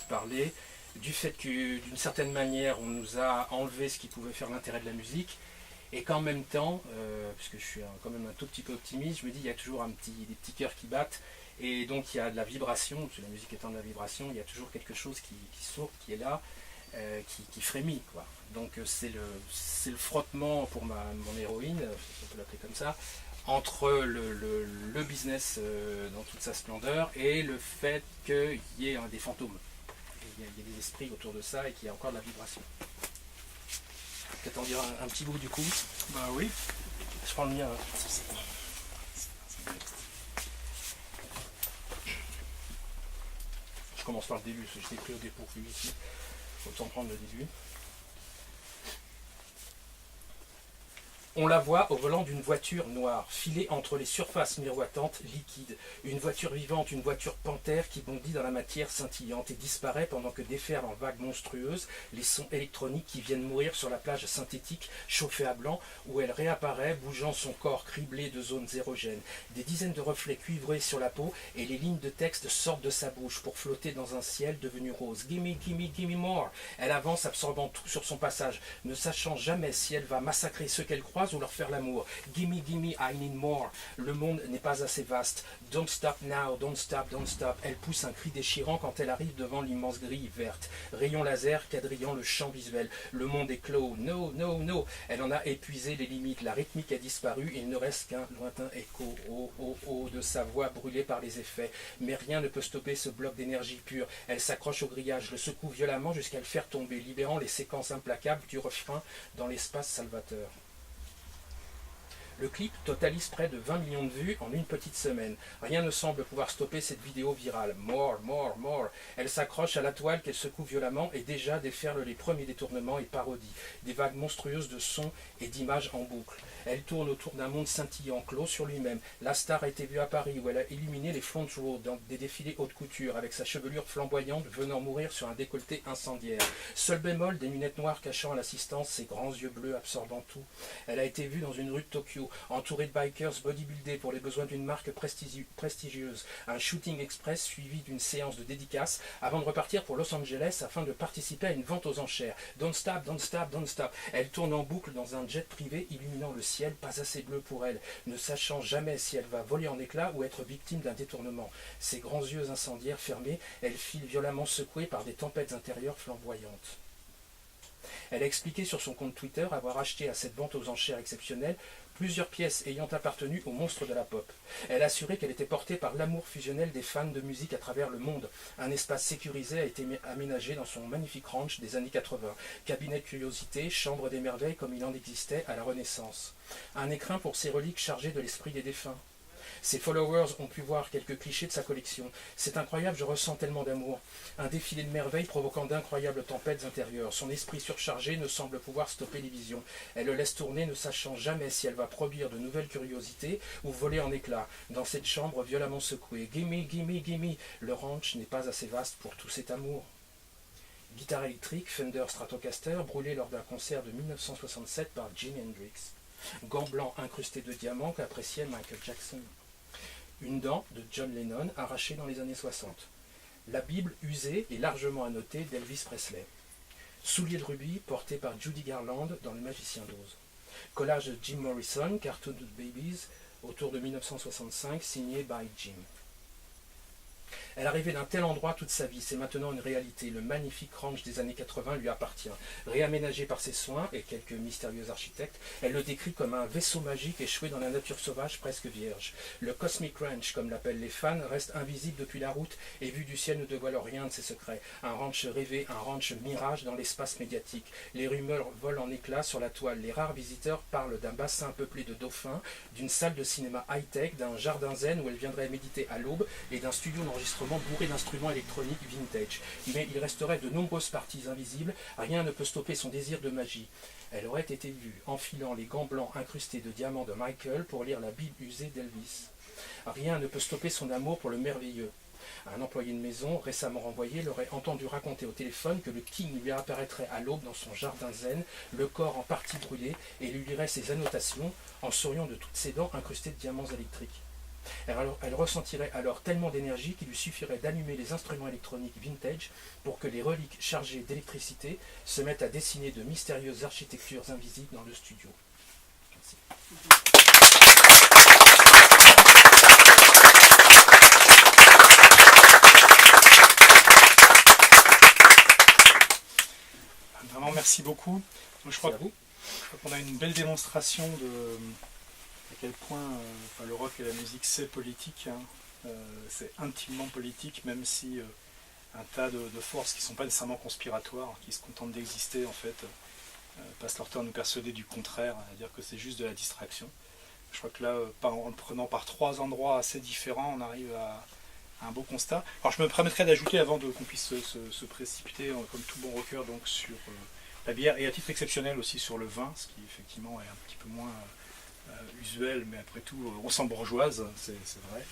parler du fait que d'une certaine manière, on nous a enlevé ce qui pouvait faire l'intérêt de la musique. Et qu'en même temps, puisque je suis quand même un tout petit peu optimiste, je me dis il y a toujours des petits cœurs qui battent, et donc il y a de la vibration, parce que la musique étant de la vibration, il y a toujours quelque chose qui saute, qui est là, qui frémit, quoi. Donc c'est le frottement pour mon héroïne, on peut l'appeler comme ça, entre le business dans toute sa splendeur et le fait qu'il y ait des fantômes. Il y a des esprits autour de ça et qu'il y a encore de la vibration. Peut-être en dire un petit bout du coup. Bah oui. Je prends le mien. Je commence par le début, parce que je t'ai pris au dépourvu ici. Autant prendre le début. On la voit au volant d'une voiture noire, filée entre les surfaces miroitantes liquides. Une voiture vivante, une voiture panthère qui bondit dans la matière scintillante et disparaît pendant que déferlent en vagues monstrueuses les sons électroniques qui viennent mourir sur la plage synthétique chauffée à blanc, où elle réapparaît, bougeant son corps criblé de zones érogènes. Des dizaines de reflets cuivrés sur la peau et les lignes de texte sortent de sa bouche pour flotter dans un ciel devenu rose. Gimme, gimme, gimme more. Elle avance, absorbant tout sur son passage, ne sachant jamais si elle va massacrer ceux qu'elle croise ou leur faire l'amour. Gimme, gimme, I need more. Le monde n'est pas assez vaste. Don't stop now, don't stop, don't stop. Elle pousse un cri déchirant quand elle arrive devant l'immense grille verte. Rayon laser quadrillant le champ visuel. Le monde est clos. No, no, no. Elle en a épuisé les limites. La rythmique a disparu. Il ne reste qu'un lointain écho. Oh, oh, oh, de sa voix brûlée par les effets. Mais rien ne peut stopper ce bloc d'énergie pure. Elle s'accroche au grillage, le secoue violemment jusqu'à le faire tomber, libérant les séquences implacables du refrain dans l'espace salvateur. Le clip totalise près de 20 millions de vues en une petite semaine. Rien ne semble pouvoir stopper cette vidéo virale. More, more, more. Elle s'accroche à la toile qu'elle secoue violemment et déjà déferle les premiers détournements et parodies. Des vagues monstrueuses de sons et d'images en boucle. Elle tourne autour d'un monde scintillant, clos sur lui-même. La star a été vue à Paris où elle a illuminé les front rows dans des défilés haute couture avec sa chevelure flamboyante venant mourir sur un décolleté incendiaire. Seul bémol, des lunettes noires cachant à l'assistance ses grands yeux bleus absorbant tout. Elle a été vue dans une rue de Tokyo cadeau, entouré de bikers bodybuildés pour les besoins d'une marque prestigieuse, un shooting express suivi d'une séance de dédicaces avant de repartir pour Los Angeles afin de participer à une vente aux enchères. Don't stop, don't stop, don't stop. Elle tourne en boucle dans un jet privé illuminant le ciel, pas assez bleu pour elle, ne sachant jamais si elle va voler en éclats ou être victime d'un détournement. Ses grands yeux incendiaires fermés, elle file violemment secouée par des tempêtes intérieures flamboyantes. Elle a expliqué sur son compte Twitter avoir acheté à cette vente aux enchères exceptionnelle plusieurs pièces ayant appartenu aux monstres de la pop. Elle a assuré qu'elle était portée par l'amour fusionnel des fans de musique à travers le monde. Un espace sécurisé a été aménagé dans son magnifique ranch des années 80. Cabinet de curiosité, chambre des merveilles comme il en existait à la Renaissance. Un écrin pour ses reliques chargées de l'esprit des défunts. Ses followers ont pu voir quelques clichés de sa collection. C'est incroyable, je ressens tellement d'amour. Un défilé de merveilles provoquant d'incroyables tempêtes intérieures. Son esprit surchargé ne semble pouvoir stopper les visions. Elle le laisse tourner, ne sachant jamais si elle va produire de nouvelles curiosités ou voler en éclats. Dans cette chambre violemment secouée. Gimme, gimme, gimme. Le ranch n'est pas assez vaste pour tout cet amour. Guitare électrique, Fender Stratocaster, brûlée lors d'un concert de 1967 par Jimi Hendrix. Gants blancs incrustés de diamants qu'appréciait Michael Jackson. Une dent de John Lennon arrachée dans les années 60. La Bible usée et largement annotée d'Elvis Presley. Souliers de rubis portés par Judy Garland dans Le Magicien d'Oz. Collage de Jim Morrison, Cartoon Babies, autour de 1965, signé by Jim. Elle arrivait d'un tel endroit toute sa vie, c'est maintenant une réalité. Le magnifique ranch des années 80 lui appartient. Réaménagé par ses soins et quelques mystérieux architectes, elle le décrit comme un vaisseau magique échoué dans la nature sauvage presque vierge. Le Cosmic Ranch, comme l'appellent les fans, reste invisible depuis la route et vu du ciel ne dévoile rien de ses secrets. Un ranch rêvé, un ranch mirage dans l'espace médiatique. Les rumeurs volent en éclats sur la toile. Les rares visiteurs parlent d'un bassin peuplé de dauphins, d'une salle de cinéma high-tech, d'un jardin zen où elle viendrait méditer à l'aube et d'un studio d'enregistrement bourré d'instruments électroniques vintage. Mais il resterait de nombreuses parties invisibles, rien ne peut stopper son désir de magie. Elle aurait été vue enfilant les gants blancs incrustés de diamants de Michael pour lire la Bible usée d'Elvis. Rien ne peut stopper son amour pour le merveilleux. Un employé de maison, récemment renvoyé, l'aurait entendu raconter au téléphone que le King lui apparaîtrait à l'aube dans son jardin zen, le corps en partie brûlé, et lui lirait ses annotations en souriant de toutes ses dents incrustées de diamants électriques. Elle ressentirait alors tellement d'énergie qu'il lui suffirait d'allumer les instruments électroniques vintage pour que les reliques chargées d'électricité se mettent à dessiner de mystérieuses architectures invisibles dans le studio. Merci. Vraiment, merci beaucoup. Je crois qu'on a une belle démonstration de à quel point le rock et la musique c'est politique, hein. C'est intimement politique, même si un tas de forces qui ne sont pas nécessairement conspiratoires, qui se contentent d'exister en fait, passent leur temps à nous persuader du contraire, à dire que c'est juste de la distraction. Je crois que là, en le prenant par trois endroits assez différents, on arrive à un beau constat. Alors je me permettrai d'ajouter, avant qu'on puisse se précipiter, comme tout bon rocker, donc sur la bière, et à titre exceptionnel aussi sur le vin, ce qui effectivement est un petit peu moins usuel, mais après tout, on sent bourgeoise, c'est vrai.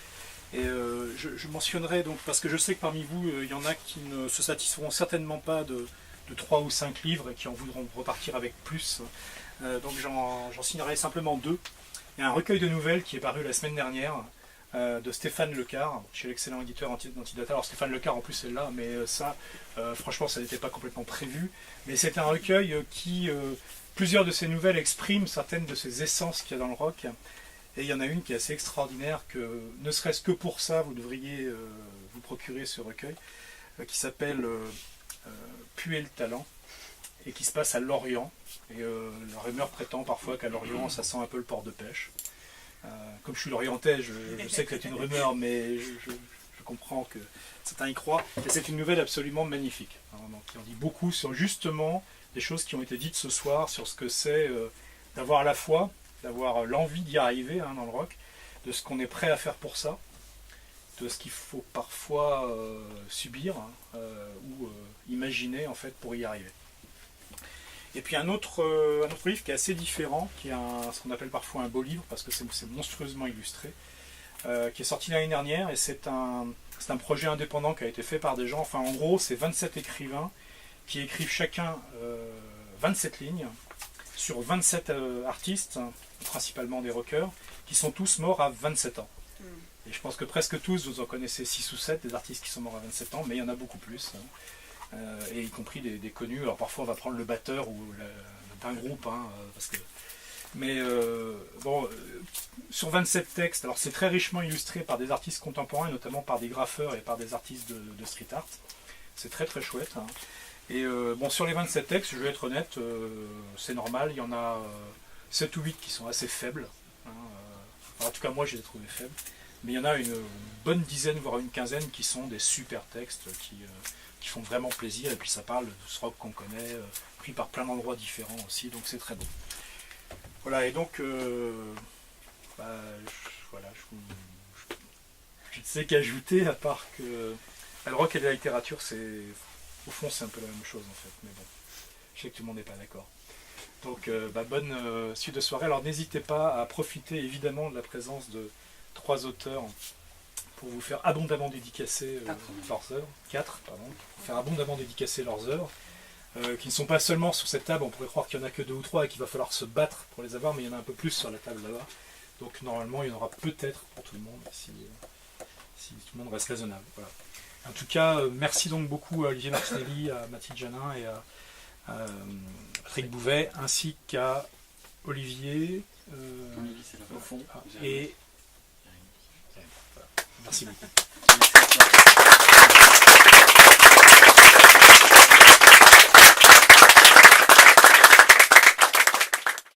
Et je mentionnerai, donc, parce que je sais que parmi vous, il y en a qui ne se satisferont certainement pas de 3 ou 5 livres et qui en voudront repartir avec plus. Donc j'en signerai simplement 2. Il y a un recueil de nouvelles qui est paru la semaine dernière, de Stéphane Lecard, chez l'excellent éditeur Antidata. Alors Stéphane Lecard en plus est là, mais ça, franchement, ça n'était pas complètement prévu. Mais c'est un recueil qui... plusieurs de ces nouvelles expriment certaines de ces essences qu'il y a dans le rock. Et il y en a une qui est assez extraordinaire, que ne serait-ce que pour ça, vous devriez vous procurer ce recueil, qui s'appelle Puer le talent, et qui se passe à Lorient. Et la rumeur prétend parfois qu'à Lorient, ça sent un peu le port de pêche. Comme je suis lorientais, je sais que c'est une rumeur, mais je comprends que certains y croient. Et c'est une nouvelle absolument magnifique, hein, qui en dit beaucoup sur justement des choses qui ont été dites ce soir, sur ce que c'est d'avoir la foi, d'avoir l'envie d'y arriver, hein, dans le rock, de ce qu'on est prêt à faire pour ça, de ce qu'il faut parfois subir, hein, ou imaginer en fait pour y arriver. Et puis un autre livre qui est assez différent, qui est ce qu'on appelle parfois un beau livre, parce que c'est monstrueusement illustré, qui est sorti l'année dernière, et c'est un projet indépendant qui a été fait par des gens. Enfin, en gros, c'est 27 écrivains qui écrivent chacun 27 lignes sur 27 artistes, principalement des rockers, qui sont tous morts à 27 ans. Et je pense que presque tous, vous en connaissez 6 ou 7 des artistes qui sont morts à 27 ans, mais il y en a beaucoup plus, et y compris des connus. Alors parfois on va prendre le batteur ou d'un groupe, parce que... Mais sur 27 textes, alors c'est très richement illustré par des artistes contemporains, notamment par des graffeurs et par des artistes de street art. C'est très très chouette. Et sur les 27 textes, je vais être honnête, c'est normal, il y en a 7 ou 8 qui sont assez faibles. En tout cas moi je les ai trouvés faibles. Mais il y en a une bonne dizaine, voire une quinzaine, qui sont des super textes qui font vraiment plaisir. Et puis ça parle de ce rock qu'on connaît, pris par plein d'endroits différents aussi, donc c'est très beau. Voilà, et donc, je ne sais qu'ajouter, à part que le rock et la littérature, au fond, c'est un peu la même chose en fait. Mais bon, je sais que tout le monde n'est pas d'accord. Donc, bonne suite de soirée. Alors, n'hésitez pas à profiter évidemment de la présence de 3 auteurs pour vous faire abondamment dédicacer leurs œuvres. 4, pardon. Pour faire abondamment dédicacer leurs œuvres. Qui ne sont pas seulement sur cette table, on pourrait croire qu'il n'y en a que 2 ou 3 et qu'il va falloir se battre pour les avoir, mais il y en a un peu plus sur la table là-bas. Donc normalement il y en aura peut-être pour tout le monde, si tout le monde reste raisonnable. Voilà. En tout cas, merci donc beaucoup à Olivier Martinelli, à Mathilde Janin et à Patrick Bouvet, ainsi qu'à Olivier au fond. et... Voilà. Merci beaucoup. Merci à toi.